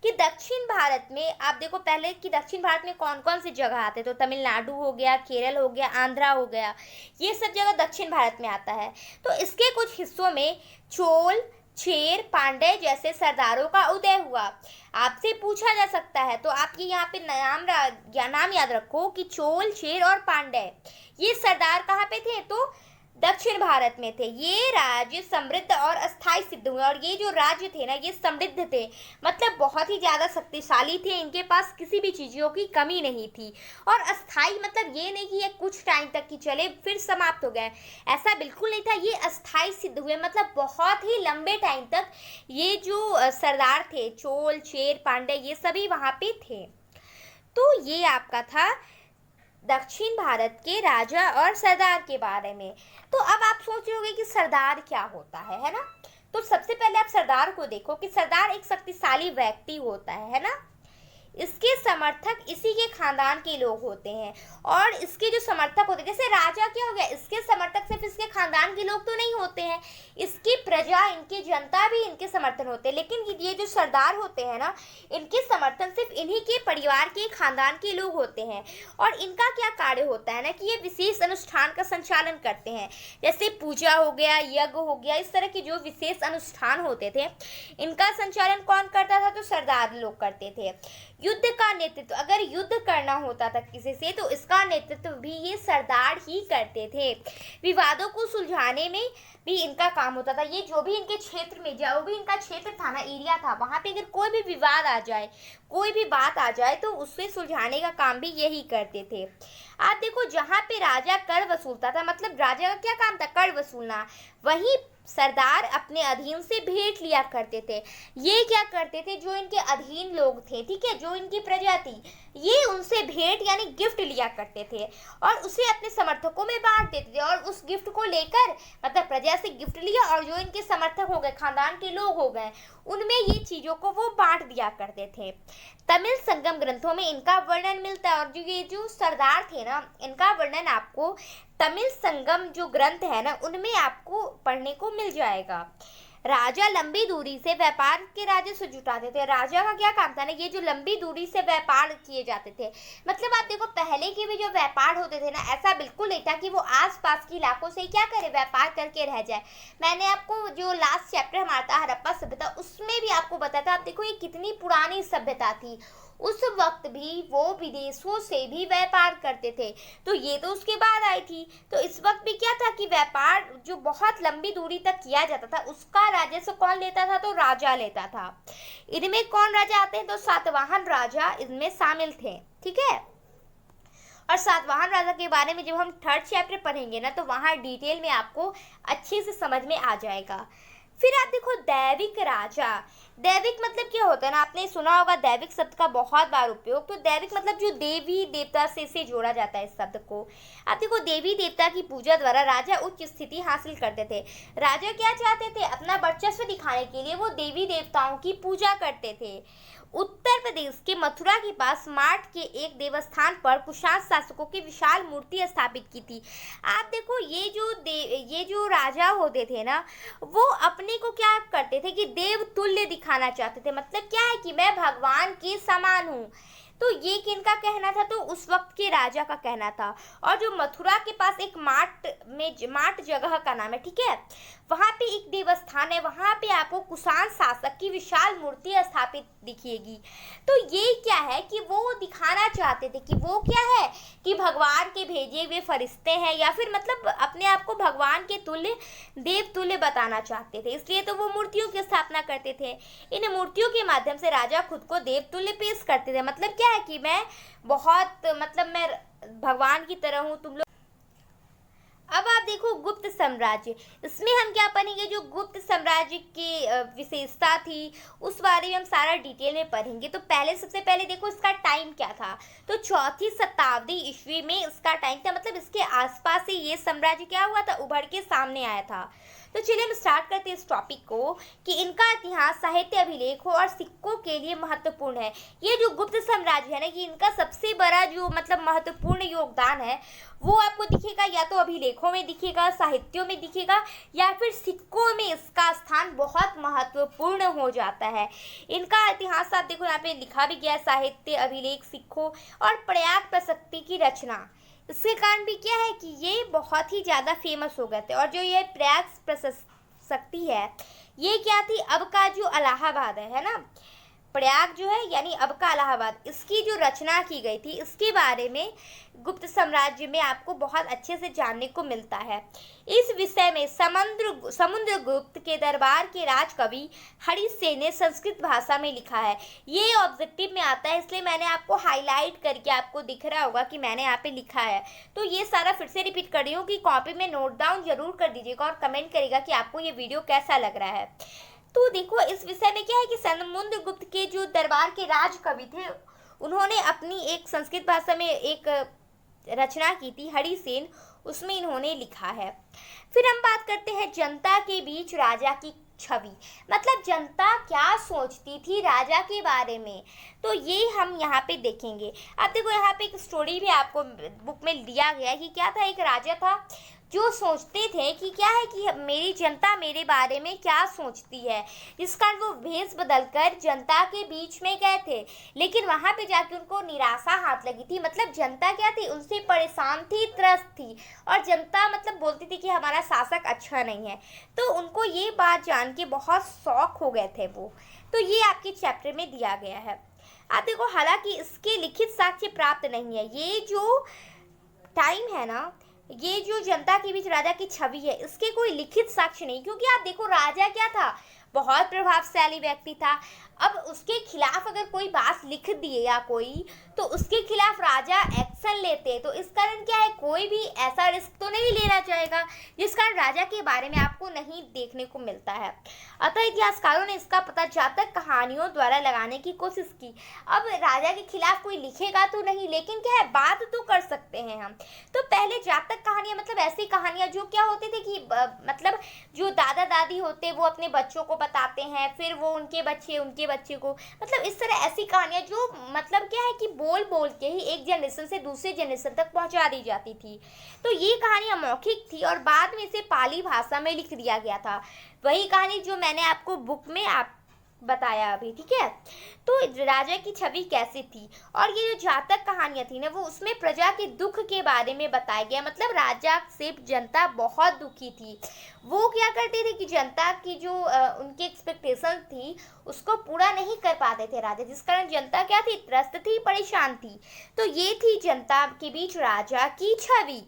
कि दक्षिण भारत में आप देखो पहले कि दक्षिण भारत में कौन कौन सी जगह आते, तो तमिलनाडु हो गया, केरल हो गया, आंध्रा हो गया, ये सब जगह दक्षिण भारत में आता है। तो इसके कुछ हिस्सों में चोल, चेर, पांड्य जैसे सरदारों का उदय हुआ। आपसे पूछा जा सकता है, तो आपके यहाँ पे नाम याद रखो कि चोल, चेर और पांड्य ये सरदार कहाँ पे थे? तो दक्षिण भारत में थे। ये राज्य समृद्ध और अस्थायी सिद्ध हुए, और ये जो राज्य थे ना ये समृद्ध थे, मतलब बहुत ही ज़्यादा शक्तिशाली थे, इनके पास किसी भी चीज़ों की कमी नहीं थी। और अस्थायी मतलब ये नहीं कि ये कुछ टाइम तक की चले फिर समाप्त हो गए, ऐसा बिल्कुल नहीं था। ये अस्थायी सिद्ध हुए, मतलब बहुत ही लंबे टाइम तक ये जो सरदार थे, चोल, चेर, पांड्य, ये सभी वहाँ पे थे। तो ये आपका था दक्षिण भारत के राजा और सरदार के बारे में। तो अब आप सोच रहे होंगे कि सरदार क्या होता है ना। तो सबसे पहले आप सरदार को देखो कि सरदार एक शक्तिशाली व्यक्ति होता है ना। इसके समर्थक इसी के खानदान के लोग होते हैं, और इसके जो समर्थक होते हैं, जैसे राजा क्या हो गया, इसके समर्थक सिर्फ इसके खानदान के लोग तो नहीं होते हैं, इसकी प्रजा, इनकी जनता भी इनके समर्थन होते हैं। लेकिन ये जो सरदार होते हैं ना, इनके समर्थन सिर्फ इन्हीं के परिवार के, खानदान के लोग होते हैं। और इनका क्या कार्य होता है ना कि ये विशेष अनुष्ठान का संचालन करते हैं, जैसे पूजा हो गया, यज्ञ हो गया, इस तरह के जो विशेष अनुष्ठान होते थे इनका संचालन कौन करता था? तो सरदार लोग करते थे। युद्ध का नेतृत्व, अगर युद्ध करना होता था किसी से तो इसका नेतृत्व भी ये सरदार ही करते थे। विवादों को सुलझाने में भी इनका काम होता था। ये जो भी इनके क्षेत्र में, जो भी इनका क्षेत्र था ना, एरिया था, वहाँ पे अगर कोई भी विवाद आ जाए, कोई भी बात आ जाए, तो उससे सुलझाने का काम भी यही करते थे। आप देखो जहाँ पे राजा कर वसूलता था, मतलब राजा का क्या काम था? कर वसूलना। वहीं सरदार अपने अधीन से भेंट लिया करते थे। ये क्या करते थे? जो इनके अधीन लोग थे, ठीक है, जो इनकी प्रजा थी, ये उनसे भेंट यानी गिफ्ट लिया करते थे और उसे अपने समर्थकों में बांट देते थे, और उस गिफ्ट को लेकर मतलब प्रजा से गिफ्ट लिया और जो इनके समर्थक हो गए, खानदान के लोग हो गए, उनमें ये चीज़ों को वो बांट दिया करते थे। तमिल संगम ग्रंथों में इनका वर्णन मिलता है, और जो ये जो सरदार थे ना, इनका वर्णन आपको तमिल संगम जो ग्रंथ है ना, उनमें आपको पढ़ने को मिल जाएगा। राजा लंबी दूरी से व्यापार के राजस्व जुटाते थे। राजा का क्या काम था ना, ये जो लंबी दूरी से व्यापार किए जाते थे, मतलब आप देखो पहले के भी जो व्यापार होते थे ना, ऐसा बिल्कुल नहीं था कि वो आसपास के इलाकों से क्या करे, व्यापार करके रह जाए। मैंने आपको जो लास्ट चैप्टर हमारा था हड़प्पा सभ्यता, उसमें भी आपको बताया था। आप देखो ये कितनी पुरानी सभ्यता थी, उस वक्त भी वो विदेशों से भी व्यापार करते थे। तो ये तो उसके बाद आई थी, तो इस वक्त भी क्या था कि व्यापार जो बहुत लंबी दूरी तक किया जाता था, उसका राजस्व कौन लेता था, तो राजा लेता था। इनमें कौन राजा आते हैं, तो सातवाहन राजा इनमें शामिल थे, ठीक है। और सातवाहन राजा के बारे में जब हम थर्ड चैप्टर पढ़ेंगे ना, तो वहाँ डिटेल में आपको अच्छे से समझ में आ जाएगा। फिर आप देखो दैविक राजा। दैविक मतलब क्या होता है ना, आपने सुना होगा दैविक शब्द का बहुत बार उपयोग। तो दैविक मतलब जो देवी देवता से जोड़ा जाता है इस शब्द को। आप देखो देवी देवता की पूजा द्वारा राजा उच्च स्थिति हासिल करते थे। राजा क्या चाहते थे, अपना वर्चस्व दिखाने के लिए वो देवी देवताओं की पूजा करते थे। उत्तर प्रदेश के मथुरा के पास मार्ट के एक देवस्थान पर कुषाण शासकों की विशाल मूर्ति स्थापित की थी। आप देखो ये जो राजा होते थे ना, वो अपने को क्या करते थे कि देव तुल्य दिखाना चाहते थे। मतलब क्या है कि मैं भगवान के समान हूँ। तो ये किनका कहना था, तो उस वक्त के राजा का कहना था। और जो मथुरा के पास एक माट जगह का नाम है, ठीक है, वहाँ पे एक देवस्थान है, वहाँ पे आपको कुषाण शासक की विशाल मूर्ति स्थापित दिखेगी। तो ये क्या है कि वो दिखाना चाहते थे कि वो क्या है कि भगवान के भेजे हुए फरिश्ते हैं, या फिर मतलब अपने आप को भगवान के तुल्य देव तुल्य बताना चाहते थे, इसलिए तो वो मूर्तियों की स्थापना करते थे। इन मूर्तियों के माध्यम से राजा खुद को देव तुल्य पेश करते थे। मतलब क्या है कि मैं मैं भगवान की तरह हूँ, तुम लोग। अब आप देखो गुप्त साम्राज्य। इसमें हम क्या पढ़ेंगे, जो गुप्त साम्राज्य की विशेषता थी उस बारे में हम सारा डिटेल में पढ़ेंगे। तो सबसे पहले देखो इसका टाइम क्या था, तो चौथी शताब्दी ईस्वी में इसका टाइम था। मतलब इसके आसपास से ये साम्राज्य क्या हुआ था, उभर के सामने आया था। तो चलिए हम स्टार्ट करते हैं इस टॉपिक को कि इनका इतिहास साहित्य अभिलेखों और सिक्कों के लिए महत्वपूर्ण है। ये जो गुप्त साम्राज्य है ना, कि इनका सबसे बड़ा जो मतलब महत्वपूर्ण योगदान है वो आपको दिखेगा या तो अभिलेखों में दिखेगा, साहित्यों में दिखेगा, या फिर सिक्कों में इसका स्थान बहुत महत्वपूर्ण हो जाता है। इनका इतिहास आप देखो यहाँ पे लिखा भी गया है, साहित्य, अभिलेख, सिक्कों और प्रयाग प्रशस्ति की रचना। इसके कारण भी क्या है कि ये बहुत ही ज़्यादा फेमस हो गए थे। और जो ये प्रयाग प्रशस्ति है, ये क्या थी, अब का जो इलाहाबाद है ना, प्रयाग जो है यानी अब का इलाहाबाद, इसकी जो रचना की गई थी, इसके बारे में गुप्त साम्राज्य में आपको बहुत अच्छे से जानने को मिलता है। इस विषय में समुद्रगुप्त के दरबार के राजकवि हरिसेन ने संस्कृत भाषा में लिखा है। ये ऑब्जेक्टिव में आता है, इसलिए मैंने आपको हाईलाइट करके आपको दिख रहा होगा कि मैंने यहाँ पे लिखा है। तो ये सारा फिर से रिपीट कर रही हूँ कि कॉपी में नोट डाउन जरूर कर दीजिएगा और कमेंट करिएगा कि आपको ये वीडियो कैसा लग रहा है। तो देखो इस विषय में क्या है कि समुद्रगुप्त के जो दरबार के राजकवि थे, उन्होंने अपनी एक संस्कृत भाषा में एक रचना की थी, हरिसेन, उसमें इन्होंने लिखा है। फिर हम बात करते हैं जनता के बीच राजा की छवि। मतलब जनता क्या सोचती थी राजा के बारे में, तो ये हम यहाँ पे देखेंगे। अब देखो यहाँ पे एक स्टोरी भी आपको बुक में दिया गया है कि क्या था, एक राजा था जो सोचते थे कि क्या है कि मेरी जनता मेरे बारे में क्या सोचती है, जिस कारण वो भेष बदलकर जनता के बीच में गए थे। लेकिन वहाँ पे जाके उनको निराशा हाथ लगी थी। मतलब जनता क्या थी, उनसे परेशान थी, त्रस्त थी, और जनता मतलब बोलती थी कि हमारा शासक अच्छा नहीं है। तो उनको ये बात जान के बहुत शौक हो गए थे वो। तो ये आपके चैप्टर में दिया गया है। आप देखो हालांकि इसके लिखित साक्ष्य प्राप्त नहीं है। ये जो टाइम है ना, ये जो जनता के बीच राजा की छवि है, इसके कोई लिखित साक्ष्य नहीं, क्योंकि आप देखो राजा क्या था, बहुत प्रभावशाली व्यक्ति था। अब उसके खिलाफ अगर कोई बात लिख दिए या कोई, तो उसके खिलाफ राजा एक्शन लेते। तो इस कारण क्या है, कोई भी ऐसा रिस्क तो नहीं लेना चाहेगा जिस कारण राजा के बारे में आपको नहीं देखने को मिलता है। अतः इतिहासकारों ने इसका पता जातक कहानियों द्वारा लगाने की कोशिश की। अब राजा के खिलाफ कोई लिखेगा तो नहीं, लेकिन क्या है, बात तो कर सकते हैं हम। तो पहले जातक कहानियां मतलब ऐसी कहानियां जो क्या होती थी कि मतलब जो दादा दादी होते वो अपने बच्चों को बताते हैं, फिर वो उनके बच्चे को, मतलब इस तरह ऐसी कहानियां जो मतलब क्या है कि बोल बोल के ही एक जनरेशन से दूसरे जनरेशन तक पहुंचा दी जाती थी। तो ये कहानियां मौखिक थी और बाद में इसे पाली भाषा में लिख दिया गया था। वही कहानी जो मैंने आपको बुक में आप बताया अभी, ठीक है। तो राजा की छवि कैसी थी, और ये जो जातक कहानियां थी ना, वो उसमें प्रजा के दुख के बारे में बताया गया। मतलब राजा से जनता बहुत दुखी थी। वो क्या करते थे कि जनता की जो उनकी एक्सपेक्टेशन थी उसको पूरा नहीं कर पाते थे राजा, जिस कारण जनता क्या थी, त्रस्त थी, परेशान थी। तो ये थी जनता के बीच राजा की छवि।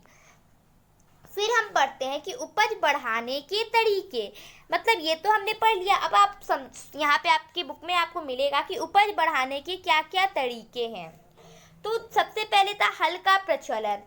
फिर हम पढ़ते हैं कि उपज बढ़ाने के तरीके। मतलब ये तो हमने पढ़ लिया। अब आप यहाँ पे आपकी बुक में आपको मिलेगा कि उपज बढ़ाने के क्या क्या तरीके हैं। तो सबसे पहले था हल का प्रचलन।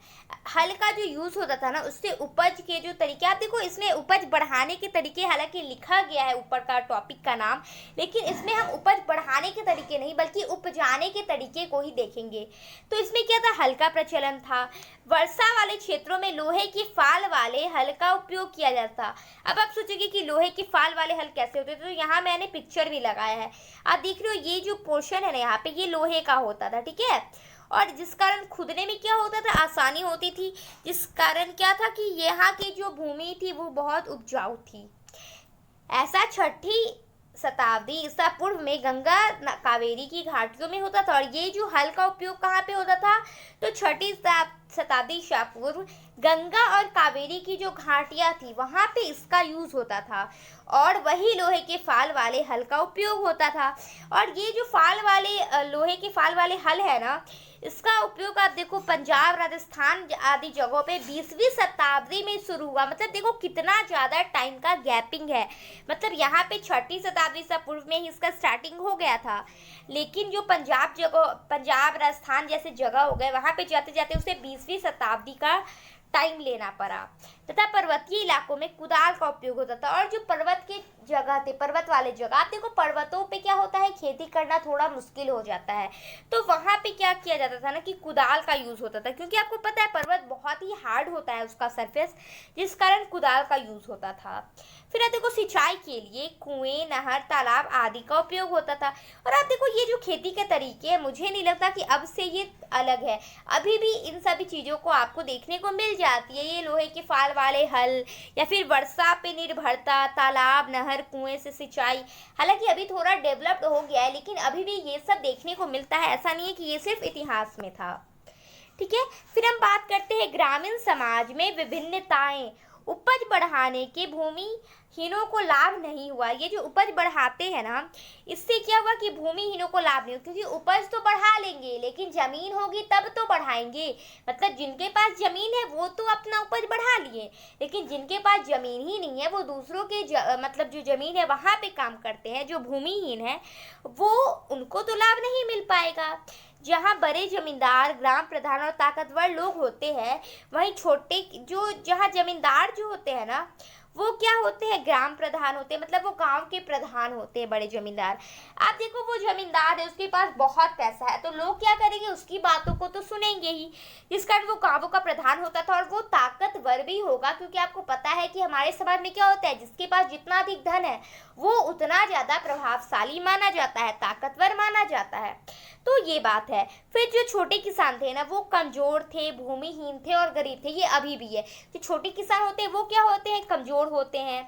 हल का जो यूज होता था ना, उससे उपज के जो तरीके, आप देखो इसमें उपज बढ़ाने के तरीके हालांकि लिखा गया है ऊपर का टॉपिक का नाम, लेकिन इसमें हम उपज बढ़ाने के तरीके नहीं बल्कि उपजाने के तरीके को ही देखेंगे। तो इसमें क्या था, हल का प्रचलन था। वर्षा वाले क्षेत्रों में लोहे की फाल वाले हल का उपयोग किया जाता। अब आप सोचोगे कि लोहे की फाल वाले हल कैसे होते, तो यहाँ मैंने पिक्चर भी लगाया है, आप देख रहे हो। ये जो पोर्शन है ना यहाँ पे, ये लोहे का होता था, ठीक है। और जिस कारण खुदने में क्या होता था, आसानी होती थी। जिस कारण क्या था कि यहाँ की जो भूमि थी वो बहुत उपजाऊ थी। ऐसा 6ठी शताब्दी ईसा पूर्व में गंगा कावेरी की घाटियों में होता था। और ये जो हल का उपयोग कहाँ पे होता था, तो 6ठी शताब्दी ईसा पूर्व गंगा और कावेरी की जो घाटियां थी वहां पे इसका यूज होता था। और वही लोहे के फाल वाले हल का उपयोग होता था। और ये जो फाल वाले लोहे के फाल वाले हल है ना, इसका उपयोग आप देखो पंजाब, राजस्थान आदि जगहों पे 20वीं शताब्दी में शुरू हुआ। मतलब देखो कितना ज़्यादा टाइम का गैपिंग है। मतलब यहाँ पे 6ठी शताब्दी से पूर्व में ही इसका स्टार्टिंग हो गया था, लेकिन जो पंजाब राजस्थान जैसे जगह हो गए, वहाँ पे जाते जाते उसे 20वीं शताब्दी का टाइम लेना पड़ा। तथा पर्वतीय इलाकों में कुदाल का उपयोग होता था। और जो पर्वत के जगह थे, पर्वत वाले जगह, आप देखो पर्वतों पे क्या होता है, खेती करना थोड़ा मुश्किल हो जाता है। तो वहां पे क्या किया जाता था ना कि कुदाल का यूज होता था, क्योंकि आपको पता है पर्वत बहुत ही हार्ड होता है उसका सरफेस, जिस कारण कुदाल का यूज होता था। फिर आप देखो सिंचाई के लिए कुएं, नहर, तालाब आदि का उपयोग होता था। और आप देखो ये जो खेती के तरीके हैं, मुझे नहीं लगता कि अब से ये अलग है। अभी भी इन सभी चीज़ों को आपको देखने को मिल जाती है। ये लोहे के फाल वाले हल, या फिर वर्षा पे निर्भरता, तालाब, नहर, कुएं से सिंचाई। हालांकि अभी थोड़ा डेवलप्ड हो गया है, लेकिन अभी भी ये सब देखने को मिलता है। ऐसा नहीं है कि ये सिर्फ इतिहास में था, ठीक है। फिर हम बात करते हैं ग्रामीण समाज में विभिन्नताएं। उपज बढ़ाने के भूमिहीनों को लाभ नहीं हुआ। ये जो उपज बढ़ाते हैं ना, इससे क्या हुआ कि भूमिहीनों को लाभ नहीं हुआ, क्योंकि उपज तो बढ़ा लेंगे लेकिन जमीन होगी तब तो बढ़ाएंगे। मतलब जिनके पास जमीन है वो तो अपना उपज बढ़ा लिए, लेकिन जिनके पास जमीन ही नहीं है वो दूसरों के मतलब जो जमीन है वहां पे काम करते हैं, जो भूमिहीन है वो, उनको तो लाभ नहीं मिल पाएगा। जहाँ बड़े जमींदार, ग्राम प्रधान और ताकतवर लोग होते हैं, वहीं छोटे जो जहाँ जमींदार जो होते हैं ना, वो क्या होते हैं, ग्राम प्रधान होते हैं। मतलब वो गांव के प्रधान होते हैं, बड़े जमींदार। आप देखो वो जमींदार है, उसके पास बहुत पैसा है, तो लोग क्या करेंगे, उसकी बातों को तो सुनेंगे ही, जिस कारण वो गांवों का प्रधान होता था। और वो ताकतवर भी होगा, क्योंकि आपको पता है कि हमारे समाज में क्या होता है, जिसके पास जितना अधिक धन है वो उतना ज्यादा प्रभावशाली माना जाता है, ताकतवर माना जाता है। तो ये बात है। फिर जो छोटे किसान थे ना, वो कमजोर थे, भूमिहीन थे और गरीब थे। ये अभी भी है। जो छोटे किसान होते हैं वो क्या होते हैं, कमजोर होते हैं,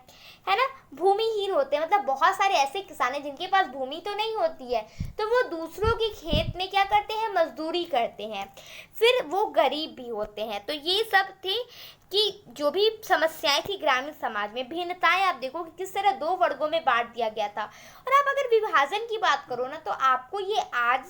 है ना, भूमिहीन होते हैं। मतलब बहुत सारे ऐसे किसान हैं जिनके पास भूमि तो नहीं होती है, तो वो दूसरों के खेत में क्या करते हैं, मजदूरी करते हैं। फिर वो गरीब भी होते हैं। तो ये सब थे कि जो भी समस्याएं थी ग्रामीण समाज में, भिन्नताएं आप देखो कि किस तरह 2 वर्गों में बांट दिया गया था। और आप अगर विभाजन की बात करो ना, तो आपको ये आज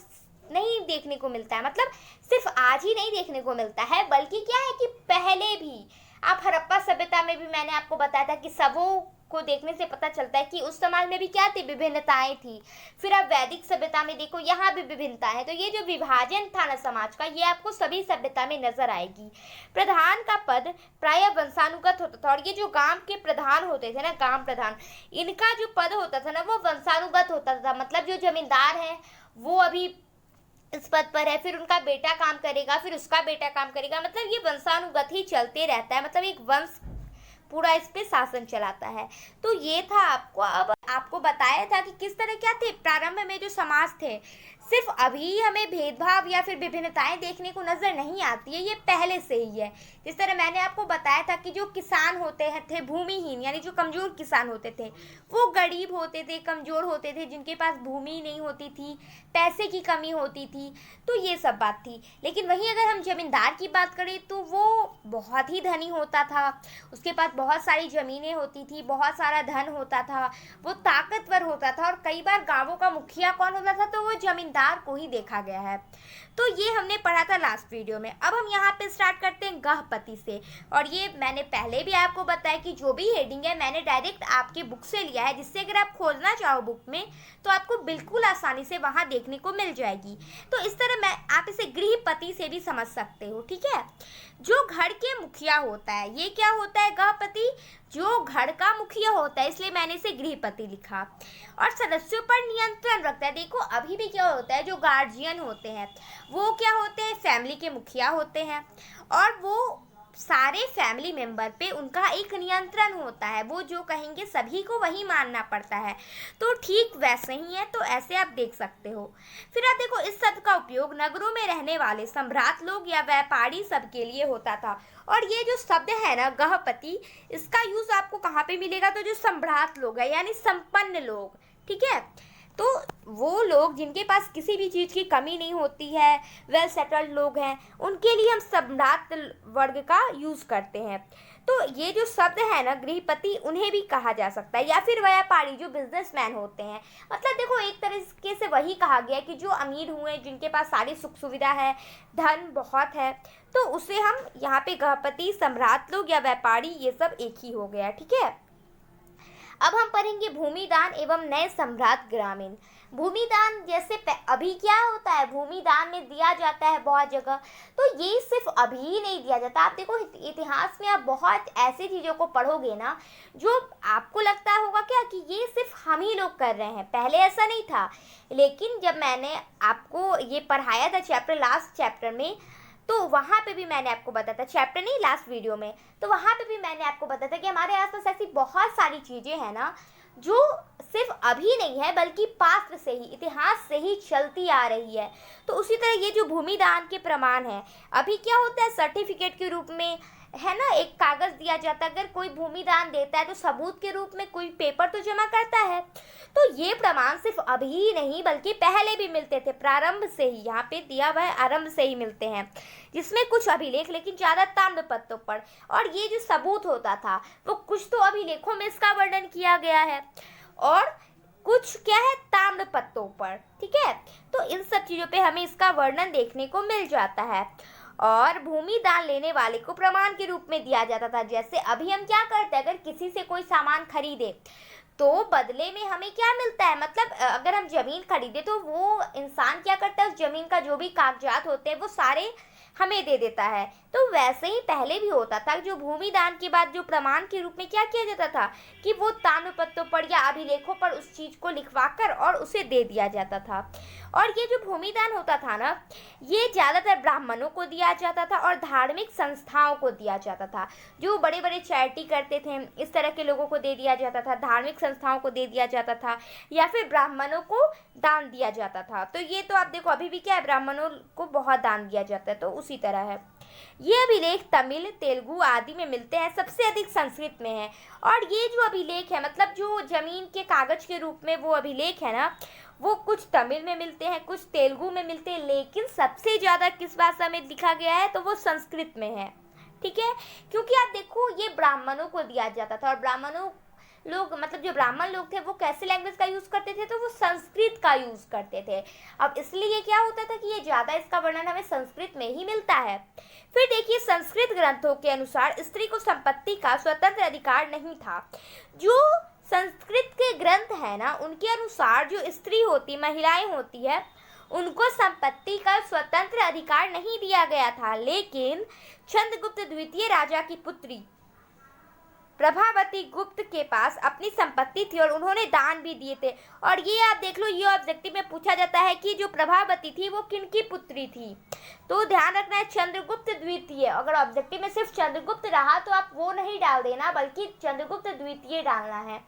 नहीं देखने को मिलता है। मतलब सिर्फ आज ही नहीं देखने को मिलता है, बल्कि क्या है कि पहले भी, आप हड़प्पा सभ्यता में भी मैंने आपको बताया था कि सबों को देखने से पता चलता है कि उस समाज में भी क्या थी, विभिन्नताएं थी। फिर आप वैदिक सभ्यता में देखो, यहाँ भी विभिन्नता है। तो ये जो विभाजन था ना समाज का, ये आपको सभी सभ्यता में नजर आएगी। प्रधान का पद प्राय वंशानुगत होता था, और ये जो गांव के प्रधान होते थे ना, गांव प्रधान, इनका जो पद होता था ना वो वंशानुगत होता था। मतलब जो जमींदार है वो अभी इस पद पर है, फिर उनका बेटा काम करेगा, फिर उसका बेटा काम करेगा। मतलब ये वंशानुगत ही चलते रहता है, मतलब एक वंश पूरा इस पे शासन चलाता है। तो ये था आपको, अब आपको बताया था कि किस तरह क्या थे प्रारंभ में जो समाज थे। सिर्फ अभी हमें भेदभाव या फिर विभिन्नताएं देखने को नजर नहीं आती है, ये पहले से ही है। जिस तरह मैंने आपको बताया था कि जो किसान होते हैं थे भूमिहीन, यानी जो कमजोर किसान होते थे, वो गरीब होते थे, कमजोर होते थे, जिनके पास भूमि नहीं होती थी, पैसे की कमी होती थी। तो ये सब बात थी। लेकिन वहीं अगर हम जमींदार की बात करें तो वो बहुत ही धनी होता था, उसके पास बहुत सारी जमीनें होती थी, बहुत सारा धन होता था, वो ताकतवर होता था, और कई बार गांवों का मुखिया कौन होता था, तो वो जमींदार को ही देखा गया है। तो ये हमने पढ़ा था लास्ट वीडियो में। अब हम यहाँ पे स्टार्ट करते हैं गहपति से, और ये मैंने पहले भी आपको बताया कि जो भी हेडिंग है मैंने डायरेक्ट आपके बुक से लिया है, जिससे अगर आप खोजना चाहो बुक में तो आपको बिल्कुल आसानी से वहाँ देखने को मिल जाएगी। तो इस तरह आप इसे गृहपति से भी समझ सकते हो, ठीक है। जो घर के मुखिया होता है, ये क्या होता है गृहपति, जो घर का मुखिया होता है, इसलिए मैंने इसे गृहपति लिखा। और सदस्यों पर नियंत्रण रखता है। देखो अभी भी क्या होता है, जो गार्जियन होते हैं वो क्या होते हैं, फैमिली के मुखिया होते हैं, और वो सारे फैमिली मेंबर पे उनका एक नियंत्रण होता है, वो जो कहेंगे सभी को वही मानना पड़ता है। तो ठीक वैसे ही है, तो ऐसे आप देख सकते हो। फिर आप देखो इस शब्द का उपयोग नगरों में रहने वाले सम्राट लोग या व्यापारी सब के लिए होता था। और ये जो शब्द है ना गृहपति, इसका यूज आपको कहाँ पे मिलेगा, तो जो सम्राट लोग है यानी संपन्न लोग, ठीक है, तो वो लोग जिनके पास किसी भी चीज़ की कमी नहीं होती है, वेल सेटल्ड लोग हैं, उनके लिए हम सम्राट वर्ग का यूज़ करते हैं। तो ये जो शब्द है ना गृहपति, उन्हें भी कहा जा सकता है, या फिर व्यापारी जो बिजनेसमैन होते हैं। मतलब देखो एक तरीके से वही कहा गया कि जो अमीर हुए, जिनके पास सारी सुख सुविधा है, धन बहुत है, तो उसे हम यहाँ पे गृहपति, सम्राट लोग या व्यापारी, ये सब एक ही हो गया, ठीक है। अब हम पढ़ेंगे भूमिदान एवं नए सम्राट ग्रामीण। भूमिदान जैसे अभी क्या होता है, भूमिदान में दिया जाता है बहुत जगह, तो ये सिर्फ अभी ही नहीं दिया जाता। आप देखो इतिहास में आप बहुत ऐसी चीज़ों को पढ़ोगे ना जो आपको लगता होगा क्या कि ये सिर्फ हम ही लोग कर रहे हैं, पहले ऐसा नहीं था। लेकिन जब मैंने आपको ये पढ़ाया था चैप्टर, लास्ट चैप्टर में, तो वहाँ पे भी मैंने आपको बताया था, चैप्टर नहीं लास्ट वीडियो में, तो वहाँ पे भी मैंने आपको बताया था कि हमारे आसपास ऐसी बहुत सारी चीज़ें हैं ना जो सिर्फ अभी नहीं है बल्कि पास्ट से ही, इतिहास से ही चलती आ रही है। तो उसी तरह ये जो भूमिदान के प्रमाण है, अभी क्या होता है सर्टिफिकेट के रूप में है ना, एक कागज दिया जाता है। अगर कोई भूमिदान देता है तो सबूत के रूप में कोई पेपर तो जमा करता है। तो ये प्रमाण सिर्फ अभी ही नहीं बल्कि पहले भी मिलते थे, प्रारंभ से ही, यहाँ पे दिया हुआ है आरंभ से ही मिलते हैं, जिसमें कुछ अभिलेख लेकिन ज़्यादा ताम्रपत्रों पर। और ये जो सबूत होता था वो कुछ तो अभिलेखों में इसका वर्णन किया गया है और कुछ क्या है ताम्रपत्रों पर, ठीक है। तो इन सब चीज़ों पे हमें इसका वर्णन देखने को मिल जाता है। और भूमि दान लेने वाले को प्रमाण के रूप में दिया जाता था। जैसे अभी हम क्या करते हैं, अगर किसी से कोई सामान खरीदे तो बदले में हमें क्या मिलता है, मतलब अगर हम जमीन खरीदे तो वो इंसान क्या करता है, उस जमीन का जो भी कागजात होते हैं वो सारे हमें दे देता है। तो वैसे ही पहले भी होता था, जो भूमि दान के बाद जो प्रमाण के रूप में क्या किया जाता था कि वो ताम्रपत्रों पर या अभिलेखों पर उस चीज को लिखवाकर और उसे दे दिया जाता था। और ये जो भूमिदान होता था ना, ये ज़्यादातर ब्राह्मणों को दिया जाता था और धार्मिक संस्थाओं को दिया जाता था। जो बड़े बड़े चैरिटी करते थे इस तरह के लोगों को दे दिया जाता था, धार्मिक संस्थाओं को दे दिया जाता था, या फिर ब्राह्मणों को दान दिया जाता था। तो ये तो आप देखो अभी भी क्या है, ब्राह्मणों को बहुत दान दिया जाता है, तो उसी तरह है। ये अभिलेख तमिल, तेलुगु आदि में मिलते हैं, सबसे अधिक संस्कृत में है। और ये जो अभिलेख है, मतलब जो जमीन के कागज के रूप में वो अभिलेख है ना, वो कुछ तमिल में मिलते हैं, कुछ तेलुगु में मिलते हैं, लेकिन सबसे ज़्यादा किस भाषा में लिखा गया है, तो वो संस्कृत में है, ठीक है। क्योंकि आप देखो ये ब्राह्मणों को दिया जाता था और ब्राह्मणों लोग मतलब जो ब्राह्मण लोग थे वो कैसे लैंग्वेज का यूज़ करते थे, तो वो संस्कृत का यूज़ करते थे। अब इसलिए क्या होता था कि ये ज़्यादा इसका वर्णन हमें संस्कृत में ही मिलता है। फिर देखिए, संस्कृत ग्रंथों के अनुसार स्त्री को संपत्ति का स्वतंत्र अधिकार नहीं था। जो संस्कृत के ग्रंथ है ना, उनके अनुसार जो स्त्री होती, महिलाएं होती है, उनको संपत्ति का स्वतंत्र अधिकार नहीं दिया गया था। लेकिन चंद्रगुप्त द्वितीय राजा की पुत्री प्रभावती गुप्त के पास अपनी संपत्ति थी और उन्होंने दान भी दिए थे। और ये आप देख लो, ये ऑब्जेक्टिव में पूछा जाता है कि जो प्रभावती थी वो किनकी पुत्री थी, तो ध्यान रखना है चंद्रगुप्त द्वितीय। अगर ऑब्जेक्टिव में सिर्फ चंद्रगुप्त रहा तो आप वो नहीं डाल देना, बल्कि चंद्रगुप्त द्वितीय डालना है।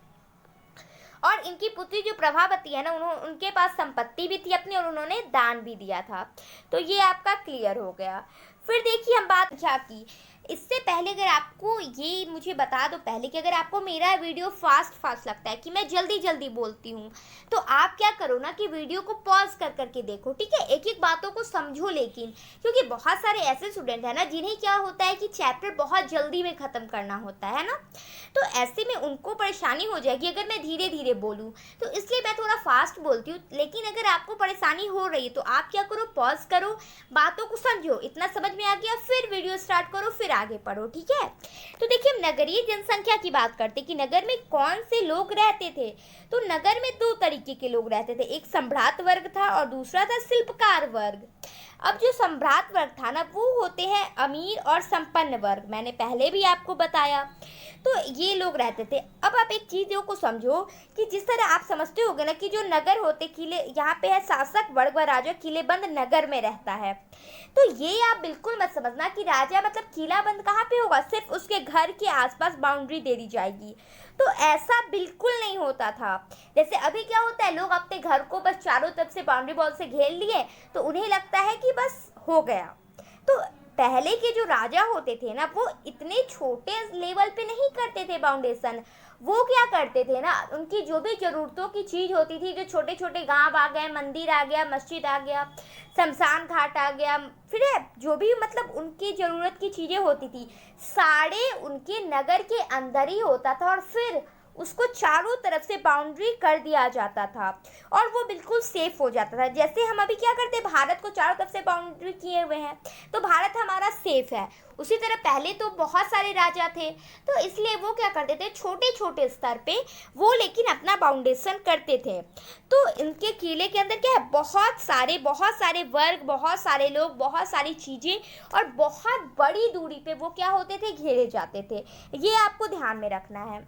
और इनकी पुत्री जो प्रभावती है ना, उनके पास संपत्ति भी थी अपनी और उन्होंने दान भी दिया था। तो ये आपका क्लियर हो गया। फिर देखिए, हम बात क्या की, इससे पहले अगर आपको ये मुझे बता दो पहले कि अगर आपको मेरा वीडियो फास्ट लगता है कि मैं जल्दी बोलती हूँ, तो आप क्या करो ना कि वीडियो को पॉज करके देखो, ठीक है, एक एक बातों को समझो। लेकिन क्योंकि बहुत सारे ऐसे स्टूडेंट हैं ना जिन्हें क्या होता है कि चैप्टर बहुत जल्दी में ख़त्म करना होता है ना, तो ऐसे में उनको परेशानी हो जाएगी अगर मैं धीरे बोलूँ, तो इसलिए मैं थोड़ा फास्ट बोलती हूँ। लेकिन अगर आपको परेशानी हो रही है तो आप क्या करो, पॉज करो, बातों को समझो, इतना समझ में आ गया, फिर वीडियो स्टार्ट करो, फिर आगे पढ़ो, ठीक है। तो देखिए, हम नगरीय जनसंख्या की बात करते कि नगर में कौन से लोग रहते थे। तो नगर में दो तरीके के लोग रहते थे, एक सम्राट वर्ग था और दूसरा था शिल्पकार वर्ग। अब जो सम्राट वर्ग था ना, वो होते हैं अमीर और संपन्न वर्ग, मैंने पहले भी आपको बताया। तो ये लोग रहते थे। अब आप एक चीज़ों को समझो कि जिस तरह आप समझते होगे ना कि जो नगर होते किले, यहाँ पे है शासक वर्ग व राजा किलेबंद नगर में रहता है। तो ये आप बिल्कुल मत समझना कि राजा मतलब किलाबंद कहाँ पे होगा, सिर्फ उसके घर के आसपास बाउंड्री दे दी जाएगी। तो ऐसा बिल्कुल नहीं होता था। जैसे अभी क्या होता है, लोग अपने घर को बस चारों तरफ से बाउंड्री वॉल से घेर लिए तो उन्हें लगता है कि बस हो गया। तो पहले के जो राजा होते थे ना, वो इतने छोटे लेवल पे नहीं करते थे बाउंडेशन। वो क्या करते थे ना, उनकी जो भी ज़रूरतों की चीज़ होती थी, जो छोटे छोटे गांव आ गए, मंदिर आ गया, मस्जिद आ गया, शमशान घाट आ गया, फिर जो भी मतलब उनकी ज़रूरत की चीज़ें होती थी, सारे उनके नगर के अंदर ही होता था। और फिर उसको चारों तरफ से बाउंड्री कर दिया जाता था और वो बिल्कुल सेफ हो जाता था। जैसे हम अभी क्या करते हैं, भारत को चारों तरफ से बाउंड्री किए हुए हैं, तो भारत हमारा सेफ है। उसी तरह पहले तो बहुत सारे राजा थे, तो इसलिए वो क्या करते थे, छोटे छोटे स्तर पे वो लेकिन अपना बाउंडेशन करते थे। तो इनके किले के अंदर क्या है, बहुत सारे वर्ग, बहुत सारे लोग, बहुत सारी चीज़ें और बहुत बड़ी दूरी पे वो क्या होते थे, घेरे जाते थे। ये आपको ध्यान में रखना है।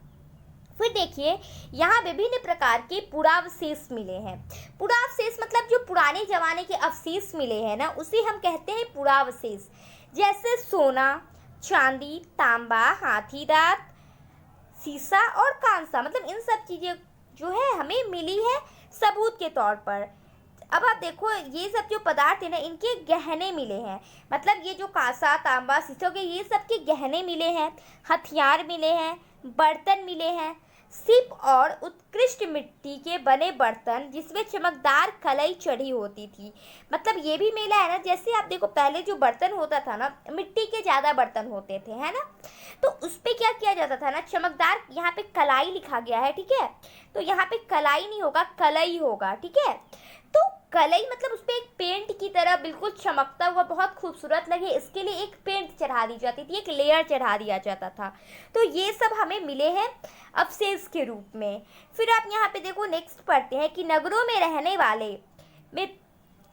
फिर देखिए, यहाँ विभिन्न प्रकार के पुरावशेष मिले हैं। पुरावशेष मतलब जो पुराने जमाने के अवशेष मिले हैं ना, उसे हम कहते हैं पुरावशेष। जैसे सोना, चांदी, तांबा, हाथी दांत, सीसा और कांसा, मतलब इन सब चीज़ें जो है हमें मिली है सबूत के तौर पर। अब आप देखो, ये सब जो पदार्थ है ना, इनके गहने मिले हैं, मतलब ये जो कांसा, तांबा, शीशो के ये सब के गहने मिले हैं, हथियार मिले हैं, बर्तन मिले हैं, सिप और उत्कृष्ट मिट्टी के बने बर्तन जिसमें चमकदार कलई चढ़ी होती थी। मतलब ये भी मिला है ना, जैसे आप देखो पहले जो बर्तन होता था ना, मिट्टी के ज़्यादा बर्तन होते थे, है ना, तो उस पर क्या किया जाता था ना, चमकदार, यहाँ पे कलाई लिखा गया है, ठीक है, तो यहाँ पे कलाई नहीं होगा, कलई होगा, ठीक है। तो कलई मतलब उस पर एक पेंट की तरह बिल्कुल चमकता हुआ बहुत खूबसूरत लगे, इसके लिए एक पेंट चढ़ा दी जाती थी, एक लेयर चढ़ा दिया जाता था। तो ये सब हमें मिले हैं अवशेष के रूप में। फिर आप यहाँ पे देखो, नेक्स्ट पढ़ते हैं कि नगरों में रहने वाले में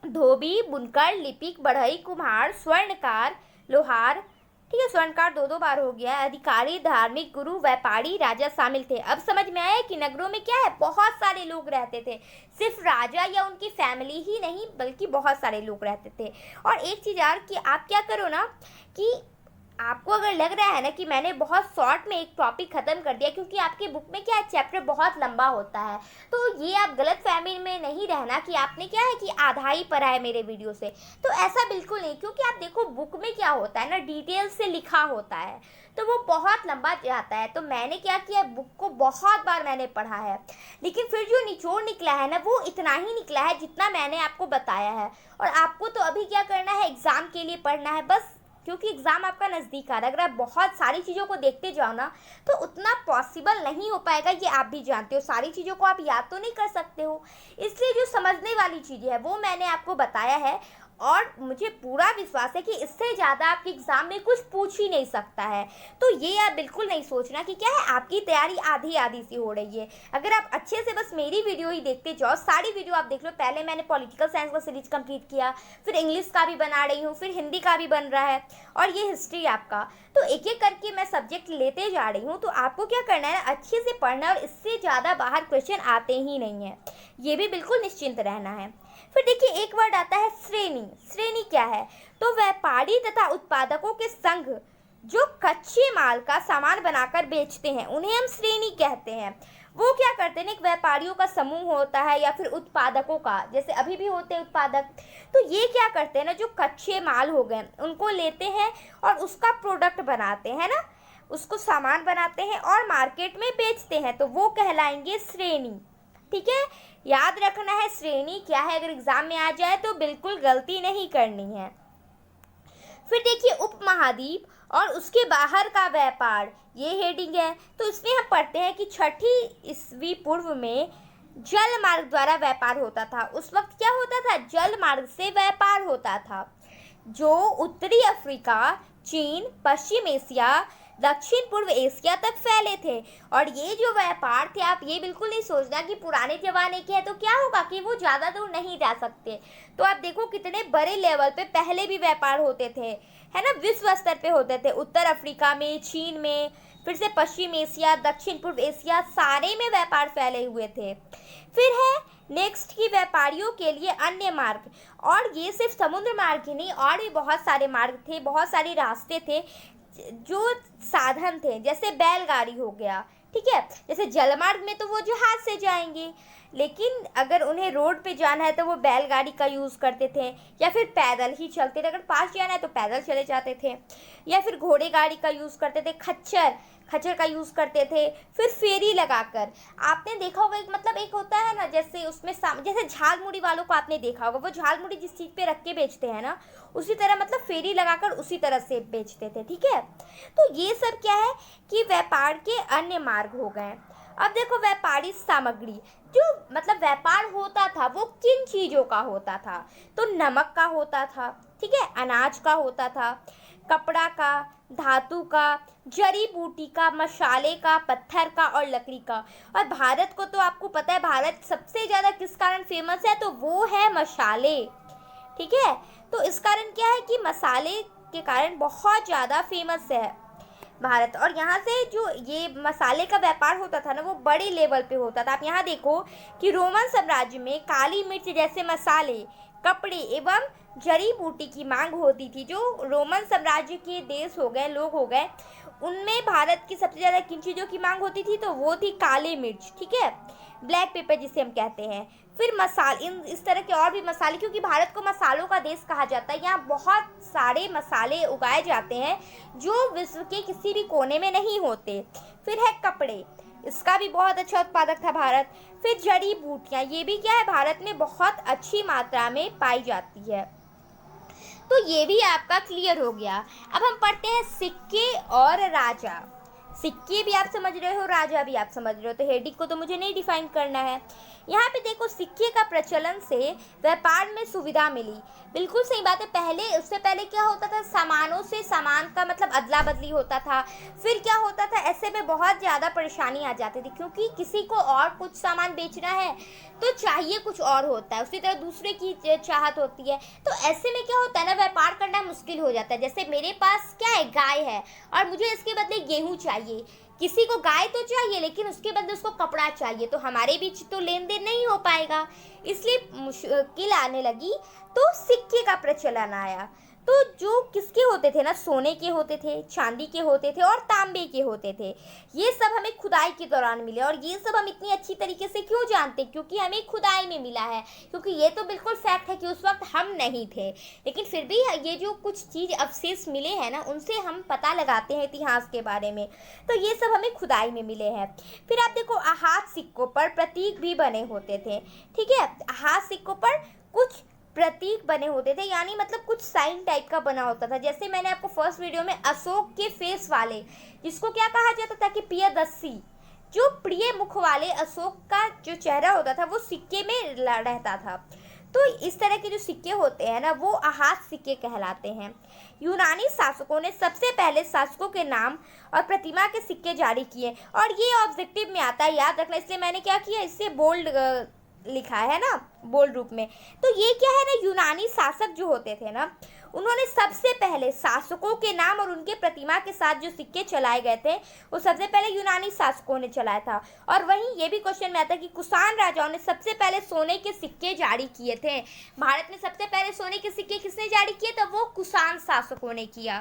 धोबी, बुनकर, लिपिक, बढ़ई, कुम्हार, स्वर्णकार, लोहार, ठीक है, स्वर्णकार दो बार हो गया, अधिकारी, धार्मिक, गुरु, व्यापारी, राजा शामिल थे। अब समझ में आया कि नगरों में क्या है, बहुत सारे लोग रहते थे, सिर्फ राजा या उनकी फैमिली ही नहीं बल्कि बहुत सारे लोग रहते थे। और एक चीज़ यार कि आप क्या करो ना कि आपको अगर लग रहा है ना कि मैंने बहुत शॉर्ट में एक टॉपिक ख़त्म कर दिया, क्योंकि आपके बुक में क्या है, चैप्टर बहुत लंबा होता है, तो ये आप गलत फहमी में नहीं रहना कि आपने क्या है कि आधा ही पढ़ा है मेरे वीडियो से। तो ऐसा बिल्कुल नहीं, क्योंकि आप देखो बुक में क्या होता है ना, डिटेल से लिखा होता है, तो वो बहुत लंबा जाता है। तो मैंने क्या किया, बुक को बहुत बार मैंने पढ़ा है, लेकिन फिर जो निचोड़ निकला है ना, वो इतना ही निकला है जितना मैंने आपको बताया है। और आपको तो अभी क्या करना है, एग्ज़ाम के लिए पढ़ना है, बस क्योंकि एग्ज़ाम आपका नज़दीक आ रहा है। अगर आप बहुत सारी चीज़ों को देखते जाओ ना तो उतना पॉसिबल नहीं हो पाएगा, ये आप भी जानते हो। सारी चीज़ों को आप याद तो नहीं कर सकते हो, इसलिए जो समझने वाली चीज़ें हैं वो मैंने आपको बताया है। और मुझे पूरा विश्वास है कि इससे ज़्यादा आपके एग्ज़ाम में कुछ पूछ ही नहीं सकता है। तो ये आप बिल्कुल नहीं सोचना कि क्या है आपकी तैयारी आधी आधी सी हो रही है। अगर आप अच्छे से बस मेरी वीडियो ही देखते जाओ, सारी वीडियो आप देख लो। पहले मैंने पॉलिटिकल साइंस का सीरीज कंप्लीट किया, फिर इंग्लिश का भी बना रही हूँ, फिर हिंदी का भी बन रहा है, और ये हिस्ट्री आपका। तो एक एक करके मैं सब्जेक्ट लेते जा रही हूँ। तो आपको क्या करना है, अच्छे से पढ़ना, और इससे ज़्यादा बाहर क्वेश्चन आते ही नहीं हैं, ये भी बिल्कुल निश्चिंत रहना है। फिर देखिए एक वर्ड आता है श्रेणी। श्रेणी क्या है, तो व्यापारी तथा उत्पादकों के संघ जो कच्चे माल का सामान बनाकर बेचते हैं उन्हें हम श्रेणी कहते हैं। वो क्या करते हैं, एक व्यापारियों का समूह होता है या फिर उत्पादकों का, जैसे अभी भी होते हैं उत्पादक। तो ये क्या करते हैं ना, जो कच्चे माल हो गए उनको लेते हैं और उसका प्रोडक्ट बनाते हैं ना, उसको सामान बनाते हैं और मार्केट में बेचते हैं, तो वो कहलाएंगे श्रेणी। ठीक है, याद रखना है श्रेणी क्या है, अगर एग्जाम में आ जाए तो बिल्कुल गलती नहीं करनी है। फिर देखिए उपमहाद्वीप और उसके बाहर का व्यापार, ये हेडिंग है। तो इसमें हम पढ़ते हैं कि 6वीं ईस्वी पूर्व में जल मार्ग द्वारा व्यापार होता था। उस वक्त क्या होता था, जल मार्ग से व्यापार होता था, जो उत्तरी अफ्रीका, चीन, पश्चिम एशिया, दक्षिण पूर्व एशिया तक फैले थे। और ये जो व्यापार थे, आप ये बिल्कुल नहीं सोचना कि पुराने जमाने के हैं तो क्या होगा कि वो ज़्यादा दूर नहीं जा सकते। तो आप देखो कितने बड़े लेवल पे पहले भी व्यापार होते थे, है ना, विश्व स्तर पे होते थे। उत्तर अफ्रीका में, चीन में, फिर से पश्चिम एशिया, दक्षिण पूर्व एशिया, सारे में व्यापार फैले हुए थे। फिर है नेक्स्ट की व्यापारियों के लिए अन्य मार्ग, और ये सिर्फ समुद्र मार्ग ही नहीं, और भी बहुत सारे मार्ग थे, बहुत सारे रास्ते थे, जो साधन थे, जैसे बैलगाड़ी हो गया। ठीक है, जैसे जलमार्ग में तो वो जहाज से जाएंगे, लेकिन अगर उन्हें रोड पे जाना है तो वो बैलगाड़ी का यूज़ करते थे, या फिर पैदल ही चलते थे। अगर पास जाना है तो पैदल चले जाते थे, या फिर घोड़े गाड़ी का यूज़ करते थे, खच्चर का यूज़ करते थे, फिर फेरी लगाकर। आपने देखा होगा एक मतलब एक होता है ना, जैसे उसमें जैसे झालमुड़ी वालों को आपने देखा होगा, वो झालमुड़ी जिस चीज़ पे रख के बेचते हैं ना, उसी तरह मतलब फेरी लगाकर उसी तरह से बेचते थे। ठीक है, तो ये सब क्या है कि व्यापार के अन्य मार्ग हो गए। अब देखो व्यापारी सामग्री, जो मतलब व्यापार होता था वो किन चीज़ों का होता था, तो नमक का होता था, ठीक है, अनाज का होता था, कपड़ा का, धातु का, जड़ी बूटी का, मसाले का, पत्थर का और लकड़ी का। और भारत को तो आपको पता है, भारत सबसे ज़्यादा किस कारण फेमस है, तो वो है मसाले। ठीक है, तो इस कारण क्या है कि मसाले के कारण बहुत ज़्यादा फेमस है भारत। और यहाँ से जो ये मसाले का व्यापार होता था ना, वो बड़े लेवल पे होता था। आप यहाँ देखो कि रोमन साम्राज्य में काली मिर्च जैसे मसाले, कपड़े एवं जड़ी बूटी की मांग होती थी। जो रोमन साम्राज्य के देश हो गए, लोग हो गए, उनमें भारत की सबसे ज़्यादा किन चीज़ों की मांग होती थी, तो वो थी काली मिर्च, ठीक है, ब्लैक पेपर जिसे हम कहते हैं। फिर इस तरह के और भी मसाले, क्योंकि भारत को मसालों का देश कहा जाता है। यहाँ बहुत सारे मसाले उगाए जाते हैं जो विश्व के किसी भी कोने में नहीं होते। फिर है कपड़े, इसका भी बहुत अच्छा उत्पादक था भारत। फिर जड़ी बूटियाँ, ये भी क्या है, भारत में बहुत अच्छी मात्रा में पाई जाती है। तो ये भी आपका क्लियर हो गया। अब हम पढ़ते हैं सिक्के और राजा। सिक्के भी आप समझ रहे हो, राजा भी आप समझ रहे हो, तो हेडिंग को तो मुझे नहीं डिफाइन करना है। यहाँ पे देखो सिक्के का प्रचलन से व्यापार में सुविधा मिली। बिल्कुल सही बात है। उससे पहले क्या होता था, सामानों से सामान का मतलब अदला बदली होता था। फिर क्या होता था, ऐसे में बहुत ज़्यादा परेशानी आ जाती थी, क्योंकि किसी को और कुछ सामान बेचना है तो चाहिए कुछ और होता है, उसी तरह दूसरे की चाहत होती है। तो ऐसे में क्या होता है ना, व्यापार करना मुश्किल हो जाता है। जैसे मेरे पास क्या है, गाय है, और मुझे इसके बदले गेहूँ चाहिए। किसी को गाय तो चाहिए, लेकिन उसके बदले उसको कपड़ा चाहिए, तो हमारे बीच तो लेन देन नहीं हो पाएगा, इसलिए मुश्किल आने लगी। तो सिक्के का प्रचलन आया। तो जो किसके होते थे ना, सोने के होते थे, चांदी के होते थे और तांबे के होते थे। ये सब हमें खुदाई के दौरान मिले, और ये सब हम इतनी अच्छी तरीके से क्यों जानते, क्योंकि हमें खुदाई में मिला है। क्योंकि ये तो बिल्कुल फैक्ट है कि उस वक्त हम नहीं थे, लेकिन फिर भी ये जो कुछ चीज़ अवशेष मिले हैं ना, उनसे हम पता लगाते हैं इतिहास के बारे में। तो ये सब हमें खुदाई में मिले हैं। फिर आप देखो हाथ सिक्कों पर प्रतीक भी बने होते थे। ठीक है, हाथ सिक्कों पर कुछ प्रतीक बने होते थे, यानी मतलब कुछ साइन टाइप का बना होता था। जैसे मैंने आपको फर्स्ट वीडियो में अशोक के फेस वाले, जिसको क्या कहा जाता था कि प्रियदर्शी, जो प्रिय मुख वाले अशोक का जो चेहरा होता था वो सिक्के में रहता था। तो इस तरह के जो सिक्के होते हैं ना, वो आहत सिक्के कहलाते हैं। यूनानी शासकों ने सबसे पहले शासकों के नाम और प्रतिमा के सिक्के जारी किए, और ये ऑब्जेक्टिव में आता है, याद रखना, इसलिए मैंने क्या किया, इससे बोल्ड लिखा है ना, बोल्ड रूप में। तो ये क्या है ना, यूनानी शासक जो होते थे ना, उन्होंने सबसे पहले शासकों के नाम और उनके प्रतिमा के साथ जो सिक्के चलाए गए थे वो सबसे पहले यूनानी शासकों ने चलाया था। और वहीं ये भी क्वेश्चन में आता है कि कुषाण राजाओं ने सबसे पहले सोने के सिक्के जारी किए थे। भारत में सबसे पहले सोने के सिक्के किसने जारी किए? तो वो कुषाण शासकों ने किया।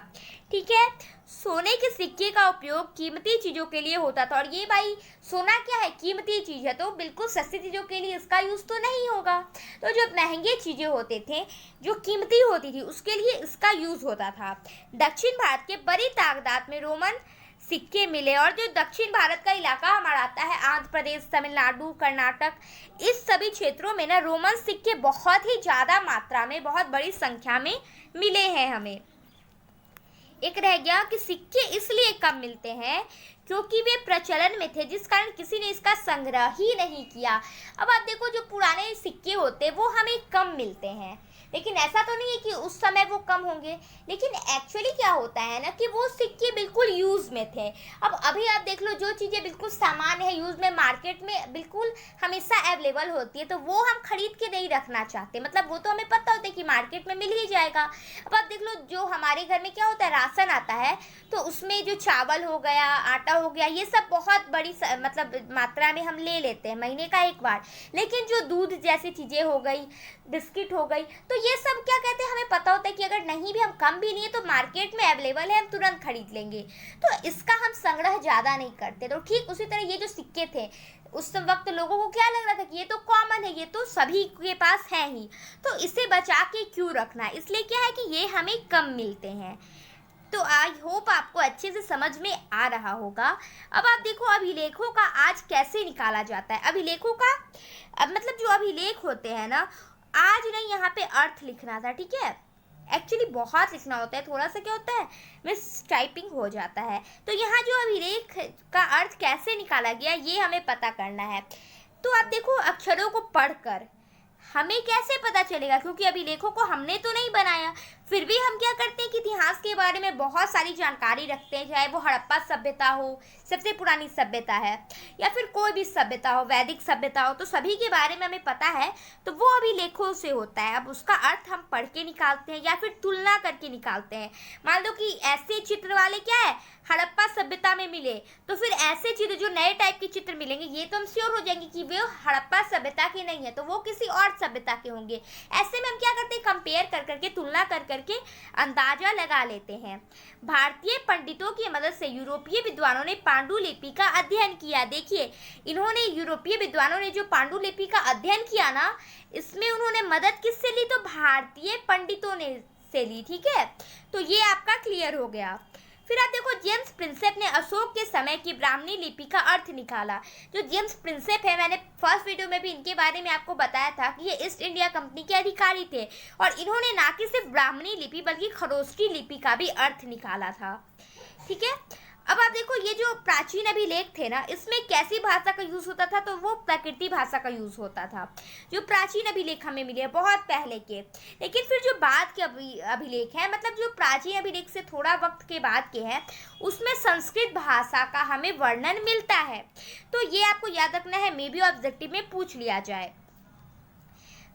ठीक है, सोने के सिक्के का उपयोग कीमती चीज़ों के लिए होता था। और ये भाई सोना क्या है, कीमती चीज़ है, तो बिल्कुल सस्ती चीज़ों के लिए इसका यूज़ तो नहीं होगा। तो जो महंगे चीज़ें होते थे, जो कीमती होती थी, उसके लिए इसका यूज़ होता था। दक्षिण भारत के बड़ी तादाद में रोमन सिक्के मिले, और जो दक्षिण भारत का इलाका हमारा आता है, आंध्र प्रदेश, तमिलनाडु, कर्नाटक, इस सभी क्षेत्रों में ना रोमन सिक्के बहुत ही ज़्यादा मात्रा में, बहुत बड़ी संख्या में मिले हैं हमें। एक रह गया कि सिक्के इसलिए कम मिलते हैं क्योंकि वे प्रचलन में थे, जिस कारण किसी ने इसका संग्रह ही नहीं किया। अब आप देखो, जो पुराने सिक्के होते हैं वो हमें कम मिलते हैं, लेकिन ऐसा तो नहीं है कि उस समय वो कम होंगे, लेकिन एक्चुअली क्या होता है ना कि वो सिक्के बिल्कुल यूज़ में थे। अब अभी आप देख लो, जो चीज़ें बिल्कुल सामान्य है, यूज़ में, मार्केट में बिल्कुल हमेशा अवेलेबल होती है, तो वो हम खरीद के नहीं रखना चाहते। मतलब वो तो हमें पता होता है कि मार्केट में मिल ही जाएगा। अब आप देख लो, जो हमारे घर में क्या होता है, राशन आता है, तो उसमें जो चावल हो गया, आटा हो गया, ये सब बहुत बड़ी मतलब मात्रा में हम ले लेते हैं महीने का एक बार। लेकिन जो दूध जैसी चीज़ें हो गई, बिस्किट हो गई, तो ये सब क्या कहते हैं, हमें पता होता है कि अगर नहीं भी, हम कम भी नहीं है, तो मार्केट में अवेलेबल है, हम तुरंत खरीद लेंगे, तो इसका हम संग्रह ज़्यादा नहीं करते। तो ठीक उसी तरह ये जो सिक्के थे, उस वक्त लोगों को क्या लग रहा था कि ये तो कॉमन है, ये तो सभी के पास है ही, तो इसे बचा के क्यों रखना है, इसलिए क्या है कि ये हमें कम मिलते हैं। तो आई होप आपको अच्छे से समझ में आ रहा होगा। अब आप देखो, अभिलेखों का आज कैसे निकाला जाता है। अभिलेखों का मतलब जो अभिलेख होते हैं ना, आज नहीं, यहाँ पे अर्थ लिखना था, ठीक है, एक्चुअली बहुत लिखना होता है, थोड़ा सा क्या होता है, मिस टाइपिंग हो जाता है। तो यहाँ जो अभिलेख का अर्थ कैसे निकाला गया, ये हमें पता करना है। तो आप देखो, अक्षरों को पढ़कर हमें कैसे पता चलेगा, क्योंकि अभिलेखों को हमने तो नहीं बनाया, फिर भी हम क्या करते हैं कि इतिहास के बारे में बहुत सारी जानकारी रखते हैं, चाहे वो हड़प्पा सभ्यता हो, सबसे पुरानी सभ्यता है, या फिर कोई भी सभ्यता हो, वैदिक सभ्यता हो, तो सभी के बारे में हमें पता है, तो वो अभिलेखों से होता है। अब उसका अर्थ हम पढ़ के निकालते हैं या फिर तुलना करके निकालते हैं। मान लो कि ऐसे चित्र वाले क्या है, हड़प्पा सभ्यता में मिले, तो फिर ऐसे चित्र, जो नए टाइप के चित्र मिलेंगे, ये तो हम श्योर हो जाएंगे कि वे हड़प्पा सभ्यता के नहीं है, तो वो किसी और सभ्यता के होंगे। ऐसे में हम क्या करते हैं, कंपेयर कर करके, तुलना कर करके अंदाजा लगा लेते हैं। भारतीय पंडितों की मदद से यूरोपीय विद्वानों ने पांडुलिपि का अध्ययन किया। देखिए, इन्होंने, यूरोपीय विद्वानों ने जो पांडुलिपि का अध्ययन किया ना, इसमें उन्होंने मदद किससे ली, तो भारतीय पंडितों ने से ली। ठीक है, तो ये आपका क्लियर हो गया। फिर आप देखो, जेम्स प्रिंसेप ने अशोक के समय की ब्राह्मणी लिपि का अर्थ निकाला। जो जेम्स प्रिंसेप है, मैंने फर्स्ट वीडियो में भी इनके बारे में आपको बताया था कि ये ईस्ट इंडिया कंपनी के अधिकारी थे, और इन्होंने ना कि सिर्फ ब्राह्मणी लिपि बल्कि खरोष्ठी लिपि का भी अर्थ निकाला था। ठीक है, अब आप देखो, ये जो प्राचीन अभिलेख थे ना, इसमें कैसी भाषा का यूज़ होता था, तो वो प्रकृति भाषा का यूज़ होता था। जो प्राचीन अभिलेख हमें मिले बहुत पहले के, लेकिन फिर जो बाद के अभिलेख हैं, मतलब जो प्राचीन अभिलेख से थोड़ा वक्त के बाद के हैं, उसमें संस्कृत भाषा का हमें वर्णन मिलता है। तो ये आपको याद रखना है, मे बी ऑब्जेक्टिव में पूछ लिया जाए।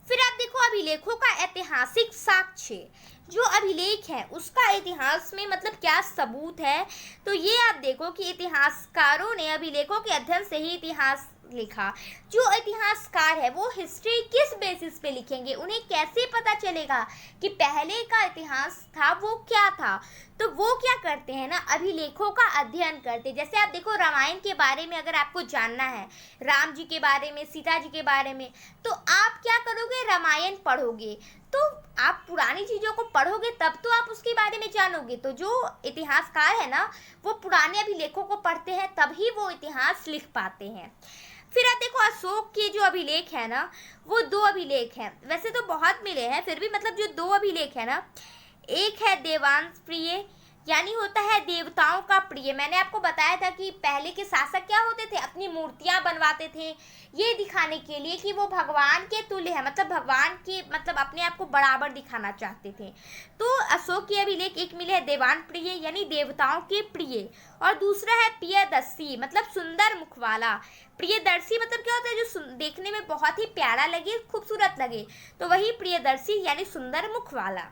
फिर आप देखो, अभिलेखों का ऐतिहासिक साक्ष्य, जो अभिलेख है उसका इतिहास में मतलब क्या सबूत है, तो ये आप देखो कि इतिहासकारों ने अभिलेखों के अध्ययन से ही इतिहास लिखा। जो इतिहासकार है वो हिस्ट्री किस बेसिस पे लिखेंगे, उन्हें कैसे पता चलेगा कि पहले का इतिहास था वो क्या था, तो वो क्या करते हैं ना, अभिलेखों का अध्ययन करते। जैसे आप देखो, रामायण के बारे में अगर आपको जानना है, राम जी के बारे में, सीता जी के बारे में, तो आप क्या करोगे, रामायण पढ़ोगे। तो आप पुरानी चीज़ों को पढ़ोगे तब तो आप उसके बारे में जानोगे। तो जो इतिहासकार है ना, वो पुराने अभिलेखों को पढ़ते हैं, तभी वो इतिहास लिख पाते हैं। फिर आप देखो अशोक के जो अभिलेख है ना, वो 2 अभिलेख हैं। वैसे तो बहुत मिले हैं, फिर भी मतलब जो 2 अभिलेख है ना, एक है देवांश प्रिय, यानी होता है देवताओं का प्रिय। मैंने आपको बताया था कि पहले के शासक क्या होते थे, अपनी मूर्तियां बनवाते थे ये दिखाने के लिए कि वो भगवान के तुल्य है, मतलब भगवान के मतलब अपने आप को बराबर दिखाना चाहते थे। तो अशोक के अभिलेख एक मिले है देवान प्रिय यानी देवताओं के प्रिय, और दूसरा है प्रियदर्शी मतलब सुंदर मुख वाला। प्रियदर्शी मतलब क्या होता है, जो देखने में बहुत ही प्यारा लगे, खूबसूरत लगे, तो वही प्रियदर्शी यानी सुंदर मुख वाला।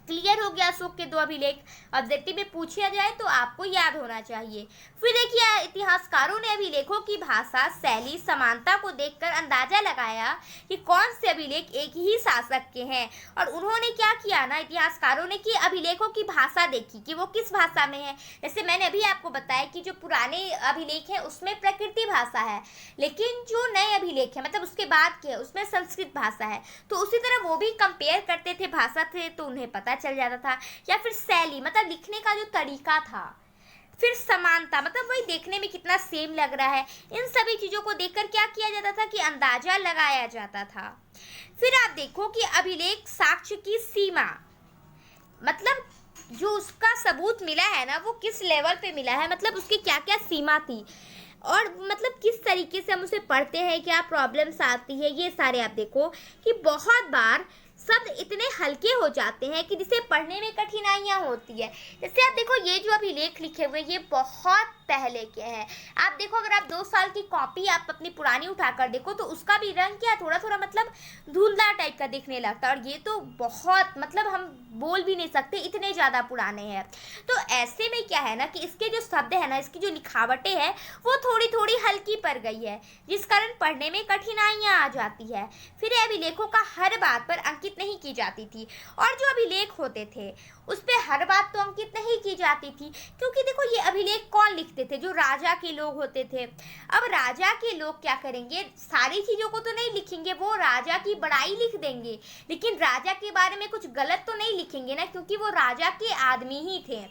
क्लियर हो गया अशोक के 2 अभिलेख। ऑब्जेक्टिव में पूछा जाए तो आपको याद होना चाहिए। फिर देखिए इतिहासकारों ने अभिलेखों की भाषा शैली समानता को देखकर अंदाजा लगाया कि कौन से अभिलेख एक ही शासक के हैं, और उन्होंने क्या किया ना, इतिहासकारों ने कि अभिलेखों की भाषा देखी कि वो किस भाषा में है। जैसे मैंने अभी आपको बताया कि जो पुराने अभिलेख है उसमें प्रकृति भाषा है, लेकिन जो नए अभिलेख है मतलब उसके बाद के उसमें संस्कृत भाषा है। तो उसी तरह वो भी कंपेयर करते थे भाषा थे तो उन्हें पता चल जाता था। या फिर शैली मतलब लिखने का जो तरीका था। फिर समानता मतलब वही देखने में कितना सेम लग रहा है। इन सभी चीजों को देखकर क्या किया जाता था कि अंदाजा लगाया जाता था। फिर आप देखो कि अभिलेख साक्ष्य की सीमा मतलब जो उसका सबूत मिला है ना वो किस लेवल पे मिला है, मतलब उसकी क्या क्या सीमा थी, और मतलब किस तरीके से हम उसे पढ़ते हैं, क्या प्रॉब्लम्स आती है, ये सारे आप देखो कि बहुत बार शब्द इतने हल्के हो जाते हैं कि जिसे पढ़ने में कठिनाइयाँ होती है। जैसे आप देखो ये जो अभिलेख लिखे हुए ये बहुत पहले के हैं। आप देखो अगर आप 2 साल की कॉपी आप अपनी पुरानी उठाकर देखो तो उसका भी रंग क्या थोड़ा थोड़ा मतलब धुंधला टाइप का दिखने लगता है, और ये तो बहुत मतलब हम बोल भी नहीं सकते इतने ज़्यादा पुराने हैं। तो ऐसे में क्या है ना कि इसके जो शब्द है ना, इसकी जो लिखावटें है वो थोड़ी थोड़ी हल्की पड़ गई है, जिस कारण पढ़ने में कठिनाइयाँ आ जाती है। फिर अभिलेखों का हर बात पर अंकित नहीं की जाती थी, और जो अभिलेख होते थे उस पर हर बात तो अंकित नहीं की जाती थी, क्योंकि देखो ये अभिलेख कौन लिखते थे, जो राजा के लोग होते थे। अब राजा के लोग क्या करेंगे, सारी चीज़ों को तो नहीं लिखेंगे, वो राजा की बड़ाई लिख देंगे, लेकिन राजा के बारे में कुछ गलत तो नहीं लिखेंगे ना, क्योंकि वो राजा के आदमी ही थे।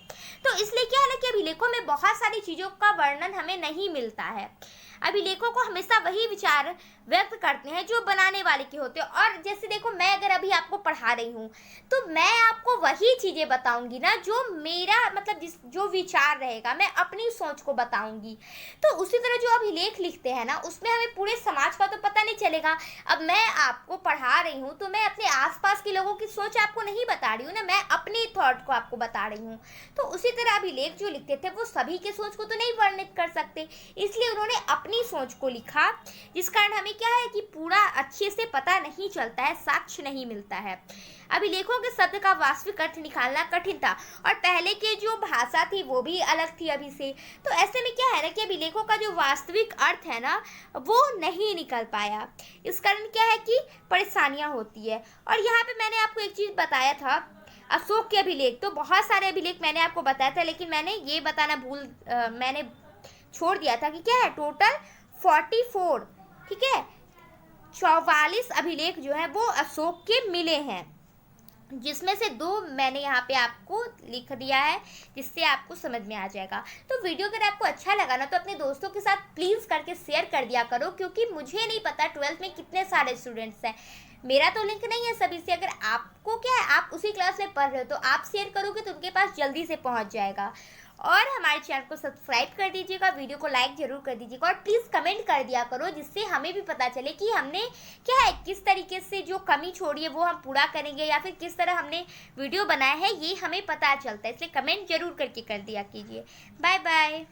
तो इसलिए क्या है ना कि अभिलेखों में बहुत सारी चीज़ों का वर्णन हमें नहीं मिलता है। अभिलेखों को हमेशा वही विचार व्यक्त करते हैं जो बनाने वाले के होते हैं। और जैसे देखो मैं अगर अभी आपको पढ़ा रही हूँ तो मैं आपको वही चीज़ें बताऊंगी ना जो मेरा मतलब जो विचार रहेगा, मैं अपनी सोच को बताऊंगी। तो उसी तरह जो अभिलेख लिखते हैं ना उसमें हमें पूरे समाज का तो पता नहीं चलेगा। अब मैं आपको पढ़ा रही हूँ तो मैं अपने आसपास के लोगों की सोच आपको नहीं बता रही हूँ ना, मैं अपनी थॉट को आपको बता रही हूँ। तो उसी तरह अभिलेख जो लिखते थे वो सभी के सोच को तो नहीं वर्णित कर सकते, इसलिए उन्होंने अपनी सोच को लिखा, जिस कारण हमें क्या है कि पूरा अच्छे से पता नहीं चलता है, साक्ष्य नहीं मिलता है। अभिलेखों के शब्द का वास्तविक अर्थ निकालना कठिन था, और पहले के जो भाषा थी वो भी अलग थी अभी से। तो ऐसे में क्या है ना कि अभिलेखों का जो वास्तविक अर्थ है ना वो नहीं निकल पाया, इस कारण क्या है कि परेशानियां होती है। और यहाँ पे मैंने आपको एक चीज़ बताया था अशोक के अभिलेख, तो बहुत सारे अभिलेख मैंने आपको बताया था, लेकिन मैंने ये बताना मैंने छोड़ दिया था कि क्या है टोटल 44 ठीक है 44 अभिलेख जो है वो अशोक के मिले हैं, जिसमें से 2 मैंने यहाँ पे आपको लिख दिया है जिससे आपको समझ में आ जाएगा। तो वीडियो अगर आपको अच्छा लगा ना तो अपने दोस्तों के साथ प्लीज़ करके शेयर कर दिया करो, क्योंकि मुझे नहीं पता 12th में कितने सारे स्टूडेंट्स हैं, मेरा तो लिंक नहीं है सभी से। अगर आपको क्या है आप उसी क्लास में पढ़ रहे हो तो आप शेयर करोगे तो उनके पास जल्दी से पहुँच जाएगा। और हमारे चैनल को सब्सक्राइब कर दीजिएगा, वीडियो को लाइक जरूर कर दीजिएगा, और प्लीज़ कमेंट कर दिया करो जिससे हमें भी पता चले कि हमने क्या है किस तरीके से जो कमी छोड़ी है वो हम पूरा करेंगे, या फिर किस तरह हमने वीडियो बनाया है ये हमें पता चलता है। इसलिए कमेंट जरूर करके कर दिया कीजिए। Bye bye.